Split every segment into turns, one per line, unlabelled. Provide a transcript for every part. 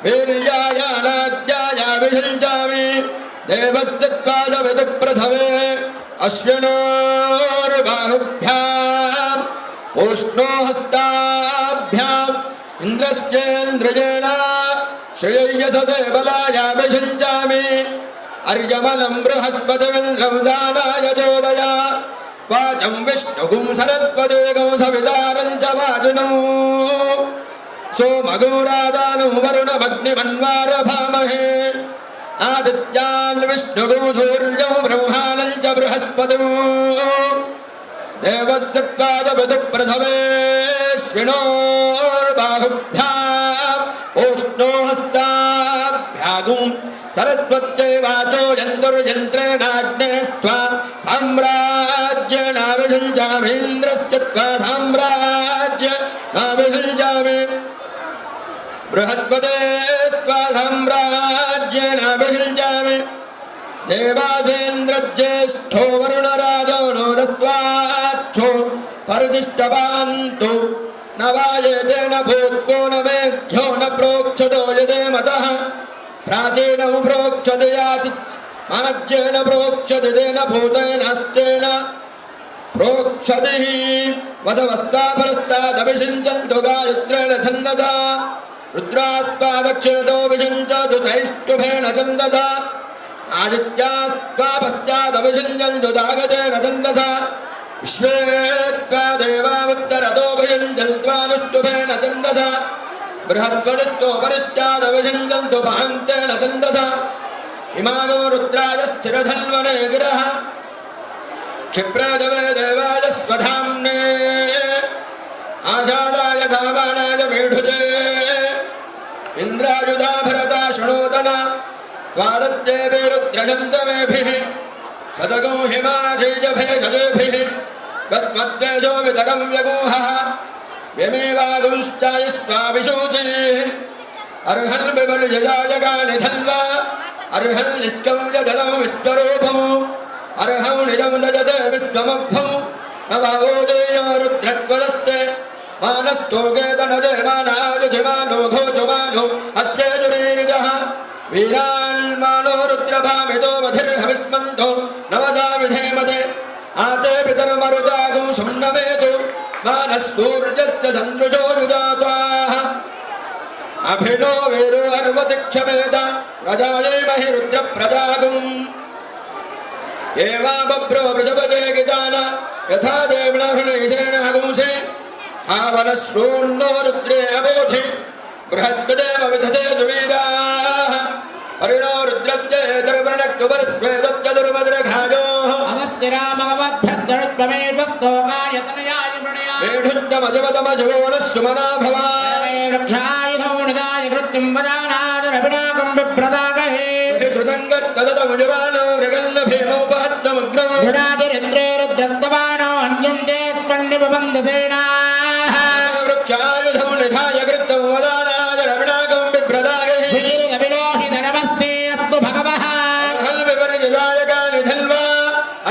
वीर्यायानाद्याय विषञ्चामि देवत्कालविदुप्रथवे अश्विनोर्बाहुभ्याम् उष्णो हस्ताभ्याम् इन्द्रस्येन्द्रजेण श्रेयसदेवलाय विषञ्चामि अर्यमलं बृहस्पतिमिन्द्रं दानाय चोदय वाचं विष्णुगुं सरस्वतीगुं सवितारं च वाजिनं सोमगुं राजानं वरुणमग्निमन्वारभामहे आदित्यान् विष्णुगुं सूर्यं ब्रह्माणं च बृहस्पतिं देवस्तत्पादविदुप्रथवे श्विनोर्बाहुभ्याम् उष्णो हस्ताभ्यागुं सरस्वत्यै वाचो यन्तुर्यन्त्रेणाग्नेस्त्वा साम्राज्येनाभिषञ्चामि इन्द्रस्य त्वा साम्राज्येनाभिषञ्चामि बृहस्पतेस्त्वा साम्राज्येनाभिषञ्चामि देवासेन्द्रज्येष्ठो वरुणराजो नोदस्त्वाच्छो परितिष्ठवान्तु न वायेतेन भूत्वो न मेघ्यो न प्रोक्षतो यदे मतः प्राचीनौ प्रोक्षते याति माज्येन प्रोक्षते तेन भूतेन हस्तेन प्रोक्षते वसवस्तापरस्तादभिषिञ्चन्तु गायत्रेण छन्दसा रुद्रास्त्वा दक्षिणतो विषिञ्चतु त्रैष्टुभेन छन्दसा आदित्यास्त्वा पश्चादभिषिञ्चन्तु दागतेन छन्दसा विश्वेत्वा देवा उत्तरतो विषिञ्चन्त्वानुष्टुभेन छन्दसा बृहस्पतिस्तो वरिष्ठादभिषिञ्चन्तु महान्तेन छन्दसा इमागो रुद्राय स्थिरधन्वने गिरः क्षिप्राजवे देवाय स्वधाम्ने आषाढाय सामानाय मेढुजे इन्द्रायुधा भरता शृणोदना त्वादत्येभि रुद्रशन्तमेभिः शतगो हिमाशैजभेषजेभिः कस्मद्वेषो वितरं व्यगोहः व्यमेवागुंश्चाय स्वाभिशोचिः अर्हन् विवर्जयाजगानि धन्वा अर्हन् निष्कम्यजलं विश्वरूपौ अर्हं निजं दजते विश्वमभ्यौ न वागोदेयो रुद्रत्वदस्ते मानस्तोकेतनजे मानायुजिमानो घोचमानो अश्वेजुरीरिजः वीरान्मानो रुद्रभामितो वधिर्हविस्मन्तो नवदा विधेमते आते पितर्मरुदागुं सुम्नमेतु मानस्तूर्यस्य सन्दृशो युजाताः अभिनो वीरो अर्वतिक्षमेत प्रजायैमहि रुद्रप्रजागुम् एवा बभ्रो वृषभजे गितान यथा देवनहृणीशेन हगुंसि आवनश्रून्नो रुद्रे अबोधि बृहद्देव विधते सुवीराः परिणो रुद्रस्य दर्वणक्तुवर्त्वेदस्य दुर्मद्रघायोः
अवस्तिरामगवद्भ्यस्तरुत्वमेर्वस्तोकायतनयाय प्रणया
वेढुद्धमजवदमजवोनः सुमना भवा
वृक्षायुधो निदाय कृत्यं वदानादरविनाकं विप्रदागहे
श्रुतङ्गत्तदमुजवानो मृगल्लभेमोपहत्तमग्नौ
रुडादिरिन्द्रे रुद्रस्तवानो अन्यन्ते स्पण्डिबबन्धसेनाः
वृक्षायुधौ निधाय कृत्यं वदानादरविनाकं विप्रदागहे
वीरदविलोहितनमस्ते अस्तु भगवः
हल्विवर्जयायकानि धन्वा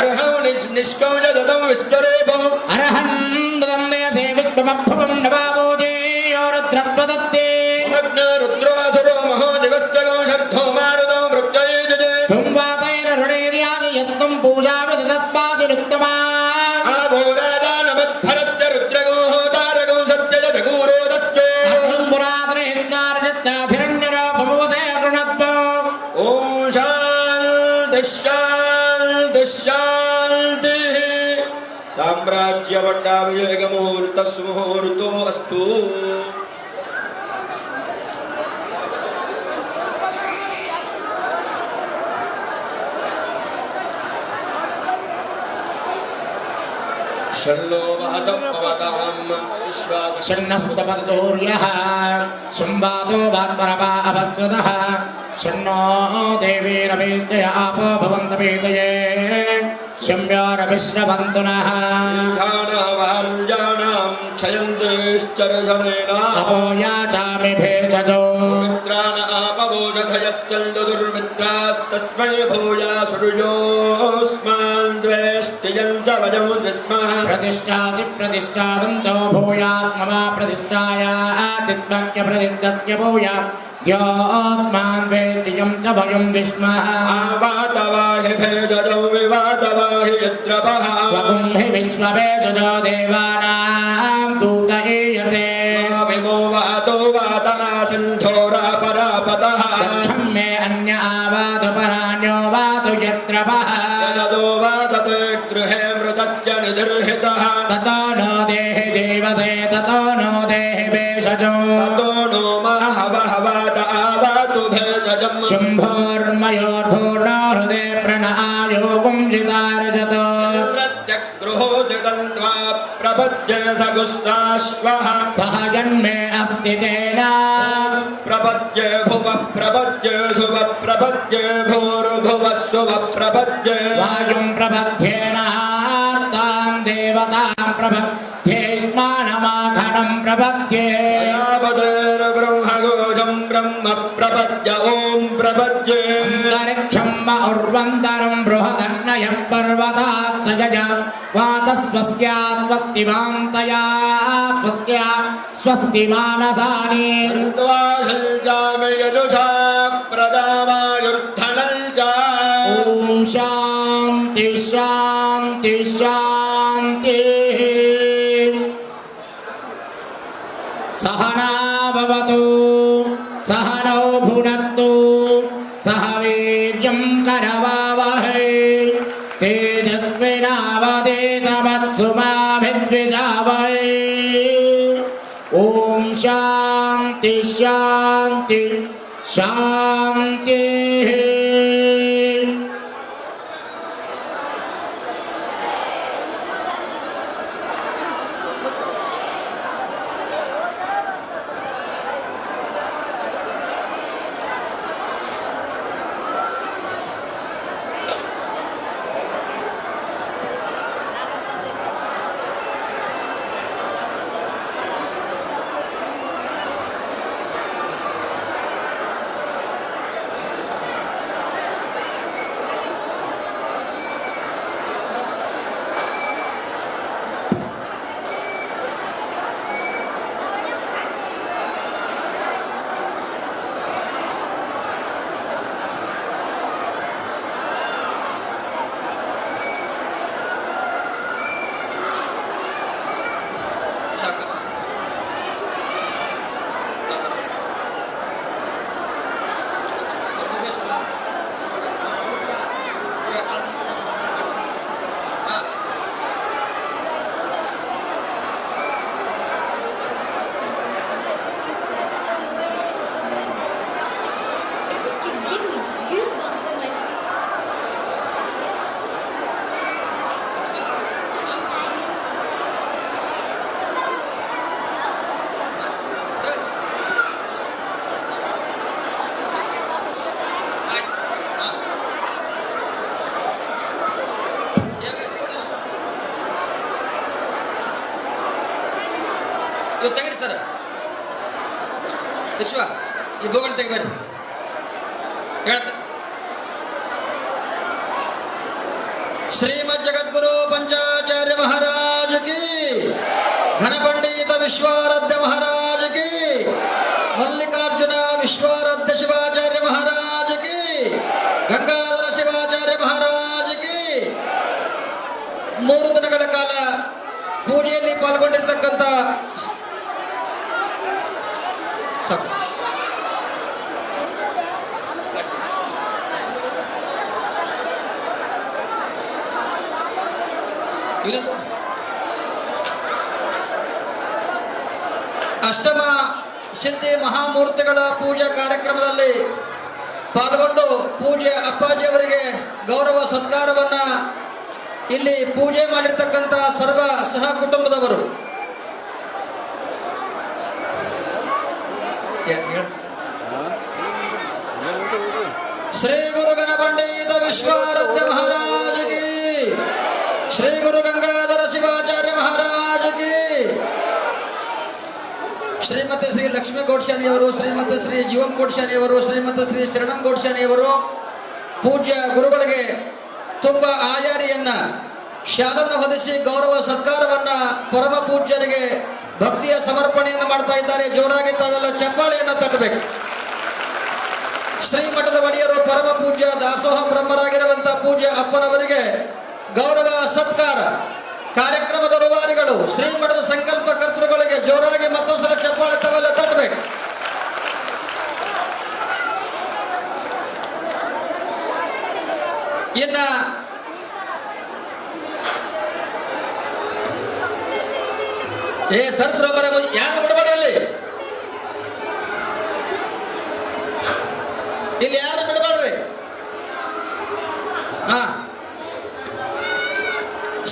अर्हं निष्कौजदतं विश्वरूपम्
अर्हन् दन्दयसे विश्वमभुवं नवावोजेयो रुद्रत्वदस्ते
रुद्रोऽसुरो महो दिवस्तगो शब्दो मारुतो मृत्युजये
हुंवातैररुणैर्याजयस्तं पूजाविदत्पासुरुत्तमा
आभोरादानमद्भरस्य रुद्रगो तारगो सत्यजगुरोदस्य
पुरातनहिरण्यरापमवसे कृणत्वो
ॐ शान्ति शान्ति शान्तिः साम्राज्यवट्टाभिषेकमुहूर्तस्मुहूर्तो अस्तु शन्नो महतपवताम् विश्वासः
शन्नस्तपदूर्यः संवादो भात्परवा अवस्रतः शन्नो देवीरभिष्टय आपो भवन्तपीतये शम्यारभिश्रवन्तु नः
ईशानवार्याणां क्षयन्तेश्चरजनेन
अहो याचामि भेषजो
मित्राण आपवोषधयश्चन्दु दुर्मित्रास्तस्मै भूयासुर्योऽस्मान् द्वेष्टियञ्च वयं विस्मः
प्रतिष्ठासि प्रतिष्ठावन्तो भूयात् मम प्रतिष्ठाया चित्तस्य प्रतिष्ठस्य भूयात् द्योऽस्मान् वेद्यं च वयं विष्मः
आवातवाहि भेजजं विवातवाहि यद्रवः
स्वगुं हि विश्ववेशजो देवानां दूत ईयसे
विमो वातो वातः सिन्धोरापरापतः
दक्षं मे अन्य आवातु परान्यो वातु यद्रवः
यदो वादते गृहे मृतस्य निदर्हितः
ततो नो देहि देवसे ततो नो देहि भेषजो
ततो नो महवहवात आवातु भेजजम्
शुम्भोर्मयोर्भूर्णो हृदे प्रणआयो गुंजितार्जतो
इन्द्रस्य गृहोचितं त्वा प्रपद्ये सगुस्ताश्वः
सह जन्मे अस्ति तेन
प्रपद्ये भुवः प्रपद्ये सुवः प्रपद्ये भूर्भुवः सुवः प्रपद्ये
वायुं प्रपद्येन तां देवतां प्रपद्येष्मानमाखनं प्रपद्ये
प्रजापतेर्ब्रह्मगोजं ब्रह्म प्रपद्य ॐ प्रपद्ये
अन्तरिक्षं व उर्वन्तरं बृहदन्नयः पर्वताश्च यज वातस्वस्या स्वस्तिमान्तया स्वस्त्या स्वस्ति मानसानि
अन्त्वा शिल्चामि यजुषा प्रजामायुर्धनं च
ॐ शान्ति शान्ति शान्तिः सहना भवतु सहनौ भुनक्तु सह वीर्यं करवावहै तेजस्विनावधीतमत्सु मा विद्विषावहै ॐ शान्ति शान्ति शान्तिः
ಇವು ತೆಗೀರಿ ಸರ್. ವಿಶ್ವ ಈ ಭೂಗಳು ತೆಗಿಬರ್ರಿ ಹೇಳ್ತ. ಶ್ರೀಮದ್ ಜಗದ್ಗುರು ಪಂಚಾಚಾರ್ಯ ಮಹಾರಾಜ ಕಿ, ಘನ ಪಂಡಿತ ವಿಶ್ವಾರಾಧ್ಯ ಮಹಾರಾಜ ಕಿ, ಮಲ್ಲಿಕಾರ್ಜುನ ವಿಶ್ವಾರಾಧ್ಯ ಶಿವಾಚಾರ್ಯ ಮಹಾರಾಜ ಕಿ, ಗಂಗಾಧರ ಶಿವಾಚಾರ್ಯ ಮಹಾರಾಜ ಕಿ. 3 ದಿನಗಳ ಕಾಲ ಪೂಜೆಯಲ್ಲಿ ಪಾಲ್ಗೊಂಡಿರ್ತಕ್ಕಂಥ ಸಾಕು ಇವತ್ತು ಅಷ್ಟಮ ಸಿದ್ಧಿ ಮಹಾಮೂರ್ತಿಗಳ ಪೂಜಾ ಕಾರ್ಯಕ್ರಮದಲ್ಲಿ ಪಾಲ್ಗೊಂಡು ಪೂಜೆ ಅಪ್ಪಾಜಿಯವರಿಗೆ ಗೌರವ ಸತ್ಕಾರವನ್ನ ಇಲ್ಲಿ ಪೂಜೆ ಮಾಡಿರ್ತಕ್ಕಂಥ ಸರ್ವ ಸಹ ಕುಟುಂಬದವರು ಶ್ರೀ ಗುರು ಗಣ ಪಂಡಿತ ವಿಶ್ವಾರಾಧ್ಯ ಮಹಾರಾಜ ಕಿ, ಶ್ರೀ ಗುರು ಗಂಗಾಧರ ಶಿವಾಚಾರ್ಯ ಮಹಾರಾಜ ಕಿ, ಶ್ರೀಮತಿ ಶ್ರೀ ಲಕ್ಷ್ಮೀ ಗೋಡ್ಶಾನಿಯವರು, ಶ್ರೀಮತಿ ಶ್ರೀ ಜೀವಂ ಗೋಡ್ಶಾನಿಯವರು, ಶ್ರೀಮತಿ ಶ್ರೀ ಶರಣಂ ಗೋಡ್ಶಾನಿಯವರು ಪೂಜ್ಯ ಗುರುಗಳಿಗೆ ತುಂಬ ಆಯಾರಿಯನ್ನ ಶಾಲನ್ನು ಹೊದಿಸಿ ಗೌರವ ಸತ್ಕಾರವನ್ನ ಪರಮ ಪೂಜ್ಯರಿಗೆ ಭಕ್ತಿಯ ಸಮರ್ಪಣೆಯನ್ನು ಮಾಡ್ತಾ ಇದ್ದಾರೆ. ಜೋರಾಗಿ ತಾವೆಲ್ಲ ಚಪ್ಪಾಳೆಯನ್ನು ತಟ್ಟಬೇಕು. ಶ್ರೀಮಠದ ಒಡೆಯರು ಪರಮ ಪೂಜ್ಯ ದಾಸೋಹ ಬ್ರಹ್ಮರಾಗಿರುವಂತಹ ಪೂಜ್ಯ ಅಪ್ಪನವರಿಗೆ ಗೌರವ ಸತ್ಕಾರ. ಕಾರ್ಯಕ್ರಮದ ರೂವಾರಿಗಳು ಶ್ರೀಮಠದ ಸಂಕಲ್ಪ ಕರ್ತೃಗಳಿಗೆ ಜೋರಾಗಿ ಮತ್ತೊಂದು ಸಲ ಚಪ್ಪಾಳೆ ತಾವೆಲ್ಲ ತಟ್ಟಬೇಕು. ಇನ್ನ ಸರಸ್ವರ ಯಾಕೆ ಬಿಡಬೇಡಿ ಇಲ್ಲಿ ಯಾರು ಬಿಡಬೇಡ್ರಿ.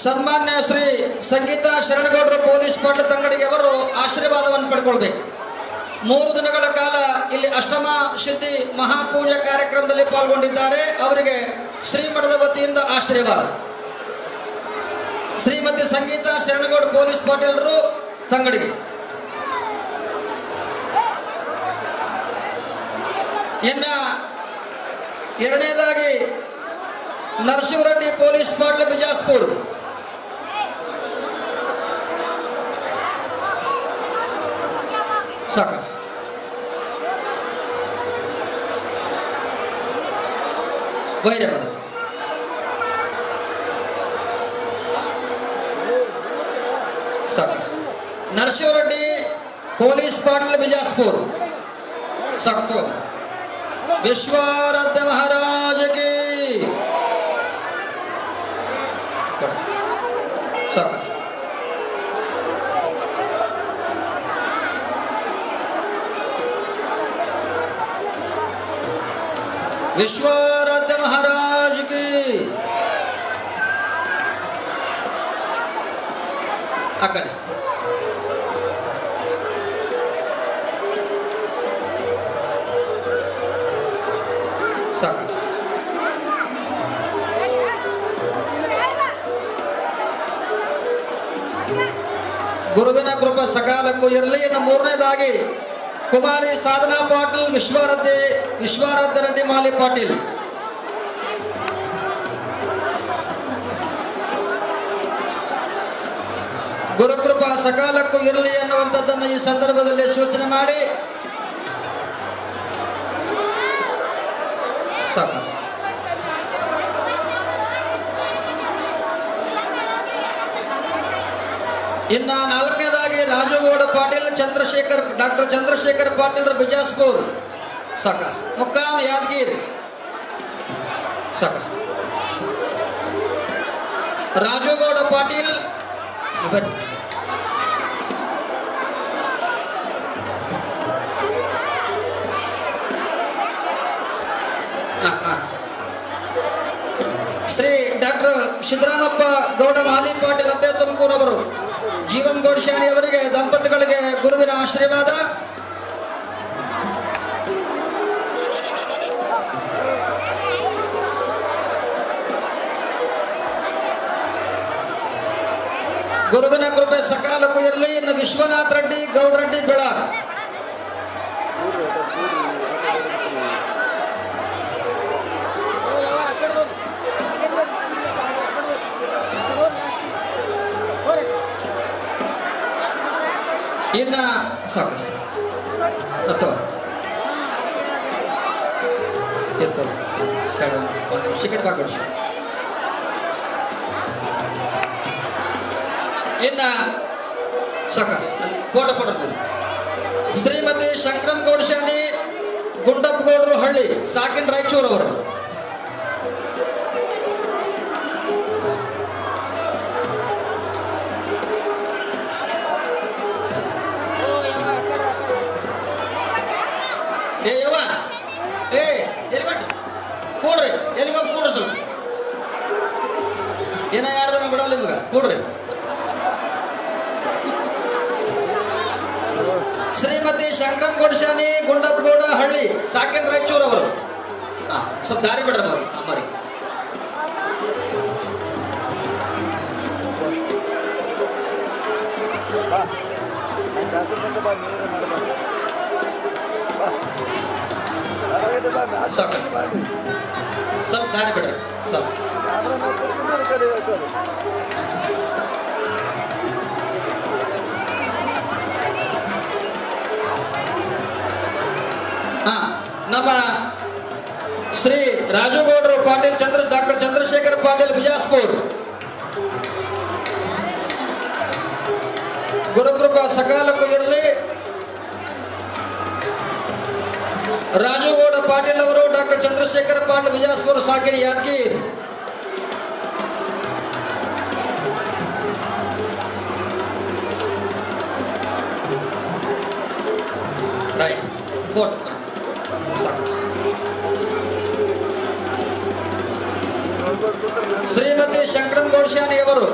ಸನ್ಮಾನ್ಯ ಶ್ರೀ ಸಂಗೀತಾ ಶರಣಗೌಡರು ಪೊಲೀಸ್ ಪಾಟೀಲ್ ತಂಗಡಿಗೆ ಅವರು ಆಶೀರ್ವಾದವನ್ನು ಪಡ್ಕೊಳ್ಬೇಕು. 3 ದಿನಗಳ ಕಾಲ ಇಲ್ಲಿ ಅಷ್ಟಮ ಶುದ್ಧಿ ಮಹಾಪೂಜೆ ಕಾರ್ಯಕ್ರಮದಲ್ಲಿ ಪಾಲ್ಗೊಂಡಿದ್ದಾರೆ. ಅವರಿಗೆ ಶ್ರೀಮಠದ ವತಿಯಿಂದ ಆಶೀರ್ವಾದ. ಶ್ರೀಮತಿ ಸಂಗೀತಾ ಶರಣಗೌಡ ಪೊಲೀಸ್ ಪಾಟೀಲರು ತಂಗಡಿಗೆ. ಇನ್ನ ಎರಡನೇದಾಗಿ ನರಸಿಂಹರೆಡ್ಡಿ ಪೊಲೀಸ್ ಪಾಟೀಲ್ ಬಿಜಾಪುರ. ಸಾಕಸ್ ವೈರಪದ ಸಾಕಸ್ ನರಸಿಂಹರೆಡ್ಡಿ ಪೊಲೀಸ್ ಪಾಟೀಲ್ ಬಿಜಾಪುರ. ಸಾಕು ವಿಶ್ವಾರಾಧ್ಯ ಮಹಾರಾಜ ಕಿ ಸಾಕಸ್ ವಿಶ್ವಾರಾಧ್ಯ ಮಹಾರಾಜ ಕಿ ಆ ಕಡೆ ಸಾಕಸ್ ಗುರುವಿನ ಕೃಪೆ ಸಕಾಲಕ್ಕೂ ಇರಲಿ. ಇನ್ನು 3ನೇದಾಗಿ ಕುಮಾರಿ ಸಾಧನಾ ಪಾಟೀಲ್ ವಿಶ್ವಾರಾಧ್ಯ ರೆಡ್ಡಿ ಮಾಲಿ ಪಾಟೀಲ್. ಗುರುಕೃಪಾ ಸಕಾಲಕ್ಕೂ ಇರಲಿ ಅನ್ನುವಂಥದ್ದನ್ನು ಈ ಸಂದರ್ಭದಲ್ಲಿ ಸೂಚನೆ ಮಾಡಿ ಸಾಕಸ್ ಇನ್ನ 4ನೇದಾಗಿ ರಾಜುಗೌಡ ಪಾಟೀಲ್ ಡಾಕ್ಟರ್ ಚಂದ್ರಶೇಖರ್ ಪಾಟೀಲ್ ಬಿಜಾಪುರ. ಸಾಕಸ್ ಮುಕ್ಕಾಮ್ ಯಾದಗಿರಿ. ಸಾಕಸ್ ರಾಜುಗೌಡ ಪಾಟೀಲ್ ಬರ್ರಿ. ಶ್ರೀ ಡಾಕ್ಟರ್ ಸಿದ್ದರಾಮಪ್ಪ ಗೌಡ ಮಾಲಿ ಪಾಟೀಲ್ ಅಬ್ಬೆ ತುಮಕೂರು ಅವರು ಜೀವನ್ ಗೋಡ್ಶಾಣಿ ಅವರಿಗೆ ದಂಪತಿಗಳಿಗೆ ಗುರುವಿನ ಆಶೀರ್ವಾದ. ಗುರುವಿನ ಕೃಪೆ ಸಕಾಲಕ್ಕೂ ಇರಲಿ. ಇನ್ನು ವಿಶ್ವನಾಥ್ ರೆಡ್ಡಿ ಗೌಡ್ರೆಡ್ಡಿ ಬೆಳಾರ್. ಇನ್ನ ಸಾಕು ಶಿಕಟ್ ಬಾಕೊಡಿ. ಇನ್ನ ಸಾಕಸ್ ಫೋಟೋ ಕೊಡ್ತಾರೆ. ಶ್ರೀಮತಿ ಶಂಕರಂ ಗೌಡ್ಶಾನಿ ಗುಂಡಪ್ಪಗೌಡರು ಹಳ್ಳಿ ಸಾಕಿನ್ ರಾಯಚೂರು ಅವರು. ಕೂಡ್ರಿ ಎಲ್ಲಿಗೋ ಕೂಡ್ರಿ ಸ್ವಲ್ಪ ಏನೋ 2 ದಿನ ಬಿಡಲ್ಲ ನಿಮ್ಗೆ ಕೂಡ್ರಿ. ಶ್ರೀಮತಿ ಶಂಕರಂ ಗೋಡ್ಶಾನಿ ಗುಂಡಪ್ಪಗೌಡ ಹಳ್ಳಿ ಸಾಕಿನ್ ರಾಯಚೂರು ಅವರು. ಸ್ವಲ್ಪ ದಾರಿ ಬಿಡ್ರ ಅಮ್ಮರಿ. ಸ್ವಲ್ಪ ದಾರಿ ಬಿಡ್ರಿ ಸ್ವಲ್ಪ. ನಮ್ಮ ಶ್ರೀ ರಾಜುಗೌಡರು ಪಾಟೀಲ್ ಡಾಕ್ಟರ್ ಚಂದ್ರಶೇಖರ್ ಪಾಟೀಲ್ ಬಿಜಾಸ್ಪುರ್ ಗುರುಕೃಪಾ ಸಕಾಲಕ್ಕೂ ಇರಲಿ. ರಾಜುಗೌಡ ಪಾಟೀಲ್ ಅವರು ಡಾಕ್ಟರ್ ಚಂದ್ರಶೇಖರ್ ಪಾಟೀಲ್ ಬಿಜಾಸ್ಪುರ್ ಸಾಕಿರಿ ಯಾದಗಿರಿ. ರೈಟ್ ಫೋಟೋ ಶ್ರೀಮತಿ ಶಂಕರನ್ ಗೌಡ್ಶಾನಿ ಅವರು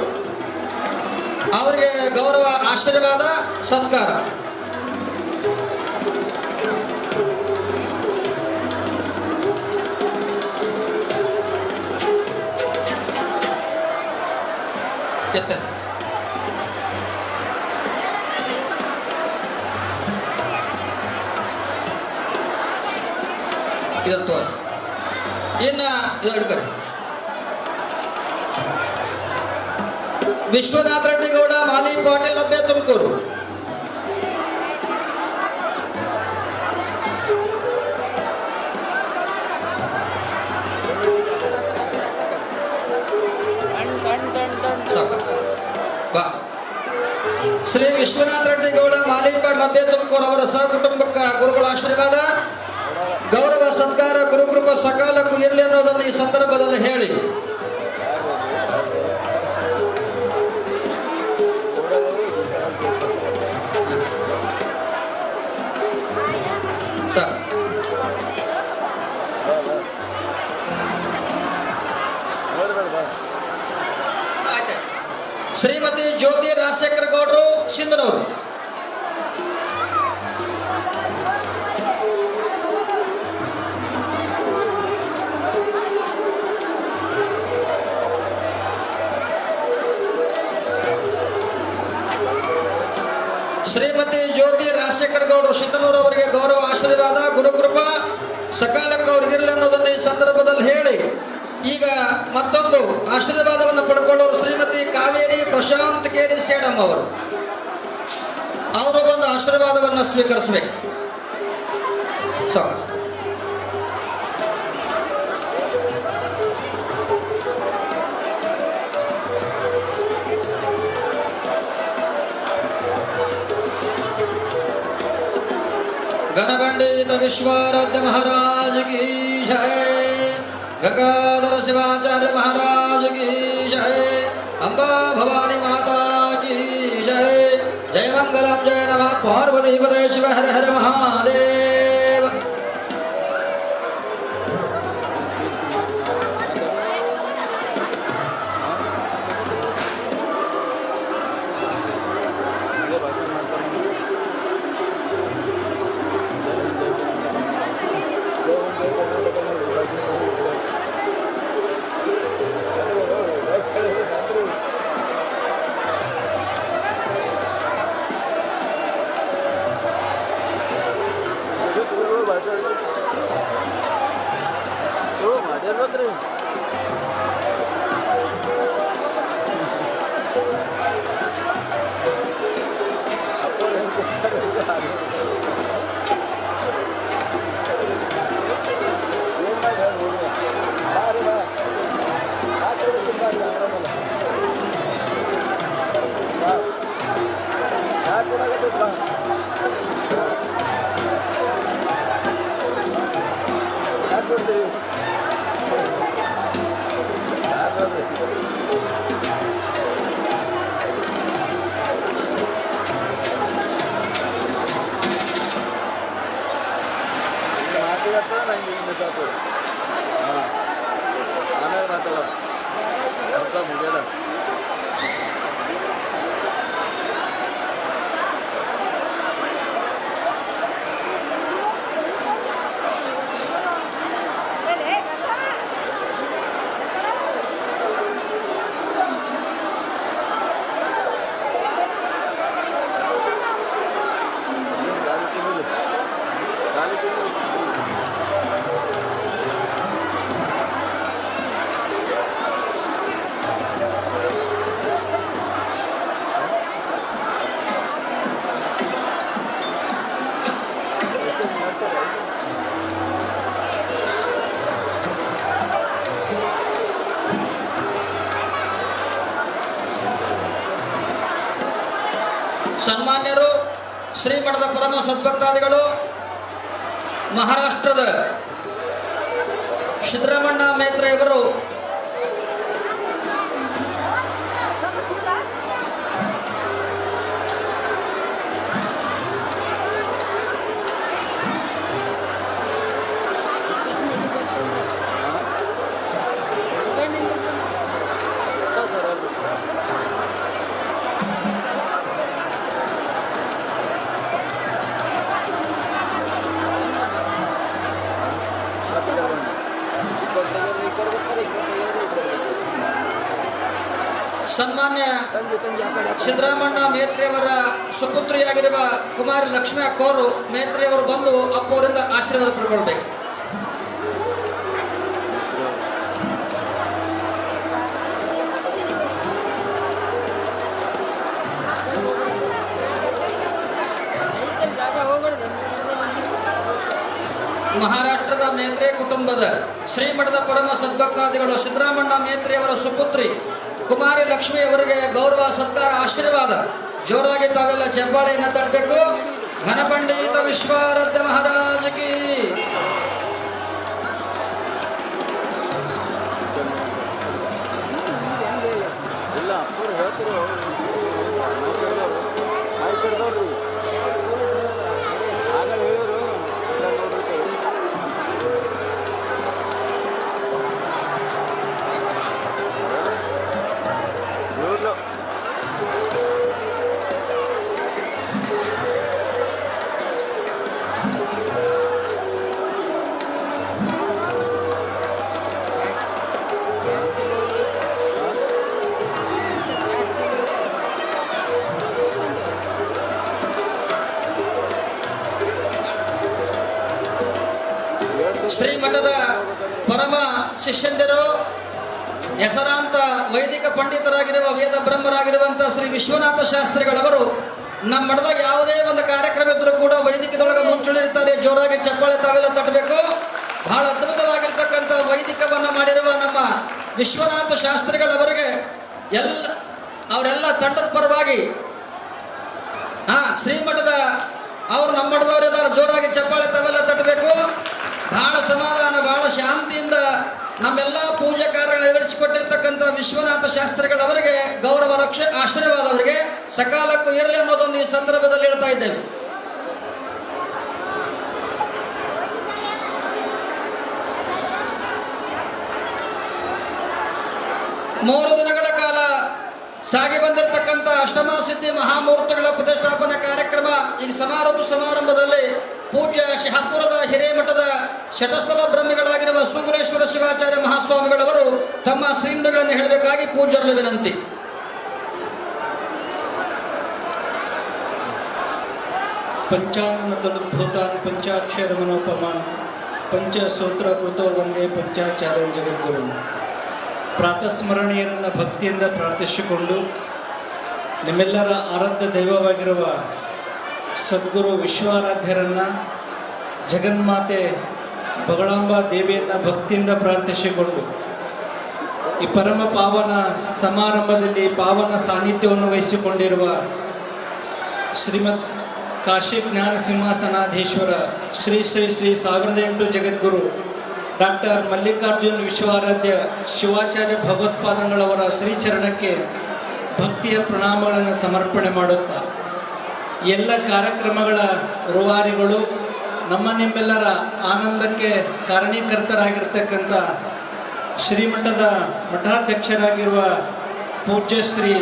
ಅವರಿಗೆ ಗೌರವ ಆಶೀರ್ವಾದ ಸತ್ಕಾರ. ಇದಂತೂ ಇನ್ನ ಹಿಡ್ಕರಿ. ವಿಶ್ವನಾಥ್ ರೆಡ್ಡಿ ಗೌಡ ಮಾಲಿ ಪಾಟೀಲ್ ಅಬ್ಬೆ ತುಮಕೂರು. ಶ್ರೀ ವಿಶ್ವನಾಥ್ ರೆಡ್ಡಿ ಗೌಡ ಮಾಲಿ ಪಾಟೀಲ್ ಅಬ್ಬೆ ತುಮಕೂರು ಅವರ ಸಹಕುಟುಂಬಕ್ಕ ಗುರುಗಳ ಆಶೀರ್ವಾದ ಗೌರವ ಸತ್ಕಾರ ಗುರುಕೃಪ ಸಕಾಲಕ್ಕೂ ಇರಲಿ ಅನ್ನೋದನ್ನು ಈ ಸಂದರ್ಭದಲ್ಲಿ ಹೇಳಿ ಸಾಕು. ಶ್ರೀಮತಿ ಜ್ಯೋತಿ ರಾಜಶೇಖರ್ ಗೌಡರು ಸಿಂಧನೂರು. ಶ್ರೀಮತಿ ಜ್ಯೋತಿ ರಾಜಶೇಖರ್ ಗೌಡರು ಸಿಂಧನೂರು ಅವರಿಗೆ ಗೌರವ ಆಶೀರ್ವಾದ ಗುರುಕೃಪ ಸಕಾಲಕ್ಕೆ ಅವ್ರಿಗಿರಲಿ ಅನ್ನೋದನ್ನು ಈ ಸಂದರ್ಭದಲ್ಲಿ ಹೇಳಿ ಈಗ ಮತ್ತೊಂದು ಆಶೀರ್ವಾದವನ್ನು ಪಡ್ಕೊಳ್ಳೋರು ಶ್ರೀಮತಿ ಕಾವೇರಿ ಪ್ರಶಾಂತ್ ಕೇರಿ ಸೇಡಮ್ ಅವರು ಬಂದು ಆಶೀರ್ವಾದವನ್ನು ಸ್ವೀಕರಿಸಬೇಕು. ಸ್ವಾಗತ. गणपंडित विश्वाराध्य महाराज की जय. गंगाधर शिवाचार्य महाराज की जय. अंबा भवानी माता की जय. जय मंगलम जय नमः पार्वती पदे शिव हर हर महादेव. ಸನ್ಮಾನ್ಯರು ಶ್ರೀಮಠದ ಪರಮ ಸದ್ಭಕ್ತಾದಿಗಳು ಮಹಾರಾಷ್ಟ್ರದ ಸಿದ್ದರಾಮಣ್ಣ ಮೇತ್ರೆಯವರು ಸನ್ಮಾನ್ಯ ಸಿದ್ದರಾಮಣ್ಣ ಮೇತ್ರೆಯವರ ಸುಪುತ್ರಿಯಾಗಿರುವ ಕುಮಾರಿ ಲಕ್ಷ್ಮೀ ಅಕ್ಕವರು ಮೇತ್ರೆಯವರು ಬಂದು ಅಪ್ಪವರಿಂದ ಆಶೀರ್ವಾದ ಪಡ್ಕೊಳ್ಬೇಕು. ಮಹಾರಾಷ್ಟ್ರದ ಮೇತ್ರೆ ಕುಟುಂಬದ ಶ್ರೀಮಠದ ಪರಮ ಸದ್ಭಕ್ತಾದಿಗಳು ಸಿದ್ದರಾಮಣ್ಣ ಮೇತ್ರೆಯವರ ಸುಪುತ್ರಿ ಕುಮಾರಿ ಲಕ್ಷ್ಮಿ ಅವರಿಗೆ ಗೌರವ ಸತ್ಕಾರ ಆಶೀರ್ವಾದ. ಜೋರಾಗಿ ತಾವೆಲ್ಲ ಚಪ್ಪಾಳೆಯನ್ನು ತಟ್ಟಬೇಕು. ಘನಪಂಡಿತ ವಿಶ್ವಾರಾಧ್ಯ ಮಹಾರಾಜಕಿ. ಶ್ರೀಮಠದ ಪರಮ ಶಿಷ್ಯಂದರು ಹೆಸರಾಂತ ವೈದಿಕ ಪಂಡಿತರಾಗಿರುವ ವೇದ ಬ್ರಹ್ಮರಾಗಿರುವಂತಹ ಶ್ರೀ ವಿಶ್ವನಾಥ ಶಾಸ್ತ್ರಿಗಳವರು ನಮ್ಮ ಮಠದಾಗ ಯಾವುದೇ ಒಂದು ಕಾರ್ಯಕ್ರಮ ಇದ್ರೂ ಕೂಡ ವೈದಿಕದೊಳಗೆ ಮುಂಚೂಣಿರ್ತಾರೆ. ಜೋರಾಗಿ ಚಪ್ಪಾಳೆ ತಾವೆಲ್ಲ ತಟ್ಟಬೇಕು. ಬಹಳ ಅದ್ಭುತವಾಗಿರ್ತಕ್ಕಂಥ ವೈದಿಕವನ್ನು ಮಾಡಿರುವ ನಮ್ಮ ವಿಶ್ವನಾಥ ಶಾಸ್ತ್ರಿಗಳವರಿಗೆ ಅವರೆಲ್ಲ ತಂಡದ ಪರವಾಗಿ ಶ್ರೀಮಠದ ಅವರು ನಮ್ಮ ಮಠದವರಿದ್ದಾರೆ. ಜೋರಾಗಿ ಚಪ್ಪಾಳೆ ತಾವೆಲ್ಲ ತಟ್ಟಬೇಕು. ಬಹಳ ಸಮಾಧಾನ ಬಹಳ ಶಾಂತಿಯಿಂದ ನಮ್ಮೆಲ್ಲ ಪೂಜಾ ಕಾರ್ಯಗಳು ನೆರವೇರಿಸಿಕೊಟ್ಟಿರ್ತಕ್ಕಂಥ ವಿಶ್ವನಾಥ ಶಾಸ್ತ್ರಿಗಳವರಿಗೆ ಗೌರವ ಆಶೀರ್ವಾದ ಅವರಿಗೆ ಸಕಾಲಕ್ಕೂ ಇರಲಿ ಅನ್ನೋದೊಂದು ಈ ಸಂದರ್ಭದಲ್ಲಿ ಹೇಳ್ತಾ ಇದ್ದೇವೆ. ಮೂರು ದಿನಗಳ ಕಾಲ ಸಾಗಿ ಬಂದಿರತಕ್ಕಂಥ ಅಷ್ಟಮಾಸಿದ್ಧಿ ಮಹಾಮೂರ್ತಿಗಳ ಪ್ರತಿಷ್ಠಾಪನಾ ಕಾರ್ಯಕ್ರಮ ಈ ಸಮಾರಂಭದಲ್ಲಿ ಪೂಜ್ಯ ಶಹಾಪುರದ ಹಿರೇಮಠದ ಶಟಸ್ಥಲ ಬ್ರಹ್ಮಿಗಳಾಗಿರುವ ಸುಗುರೇಶ್ವರ ಶಿವಾಚಾರ್ಯ ಮಹಾಸ್ವಾಮಿಗಳವರು ತಮ್ಮ ಶ್ರೀನುಡಿಗಳನ್ನು ಹೇಳಬೇಕಾಗಿ ಪೂಜ್ಯರಲ್ಲಿ ವಿನಂತಿ.
ಪಂಚಾನನ ತದುದ್ಭೂತಾನ್ ಪಂಚಾಕ್ಷರ ಮನೋಪಮಾನ್ ಪಂಚಸೂತ್ರ ಕೃತೋ ವಂದೇ ಪಂಚಾಚಾರ್ಯ ಜಗದ್ಗುರು. ಪ್ರಾತಸ್ಮರಣೀಯರನ್ನು ಭಕ್ತಿಯಿಂದ ಪ್ರಾರ್ಥಿಸಿಕೊಂಡು ನಿಮ್ಮೆಲ್ಲರ ಆರಾಧ್ಯ ದೈವವಾಗಿರುವ ಸದ್ಗುರು ವಿಶ್ವಾರಾಧ್ಯರನ್ನು ಜಗನ್ಮಾತೆ ಬಗಳಾಂಬಾ ದೇವಿಯನ್ನು ಭಕ್ತಿಯಿಂದ ಪ್ರಾರ್ಥಿಸಿಕೊಂಡು ಈ ಪರಮ ಪಾವನ ಸಮಾರಂಭದಲ್ಲಿ ಪಾವನ ಸಾನ್ನಿಧ್ಯವನ್ನು ವಹಿಸಿಕೊಂಡಿರುವ ಶ್ರೀಮದ್ ಕಾಶಿ ಜ್ಞಾನ ಸಿಂಹಾಸನಾಧೀಶ್ವರ ಶ್ರೀ ಶ್ರೀ ಶ್ರೀ 1008 ಜಗದ್ಗುರು ಡಾಕ್ಟರ್ ಮಲ್ಲಿಕಾರ್ಜುನ್ ವಿಶ್ವಾರಾಧ್ಯ ಶಿವಾಚಾರ್ಯ ಭಗವತ್ಪಾದಂಗಳವರ ಶ್ರೀಚರಣಕ್ಕೆ ಭಕ್ತಿಯ ಪ್ರಣಾಮಗಳನ್ನು ಸಮರ್ಪಣೆ ಮಾಡುತ್ತಾ ಎಲ್ಲ ಕಾರ್ಯಕ್ರಮಗಳ ರೂವಾರಿಗಳು ನಿಮ್ಮೆಲ್ಲರ ಆನಂದಕ್ಕೆ ಕಾರಣೀಕರ್ತರಾಗಿರ್ತಕ್ಕಂಥ ಶ್ರೀಮಠದ ಮಠಾಧ್ಯಕ್ಷರಾಗಿರುವ ಪೂಜ್ಯ ಶ್ರೀ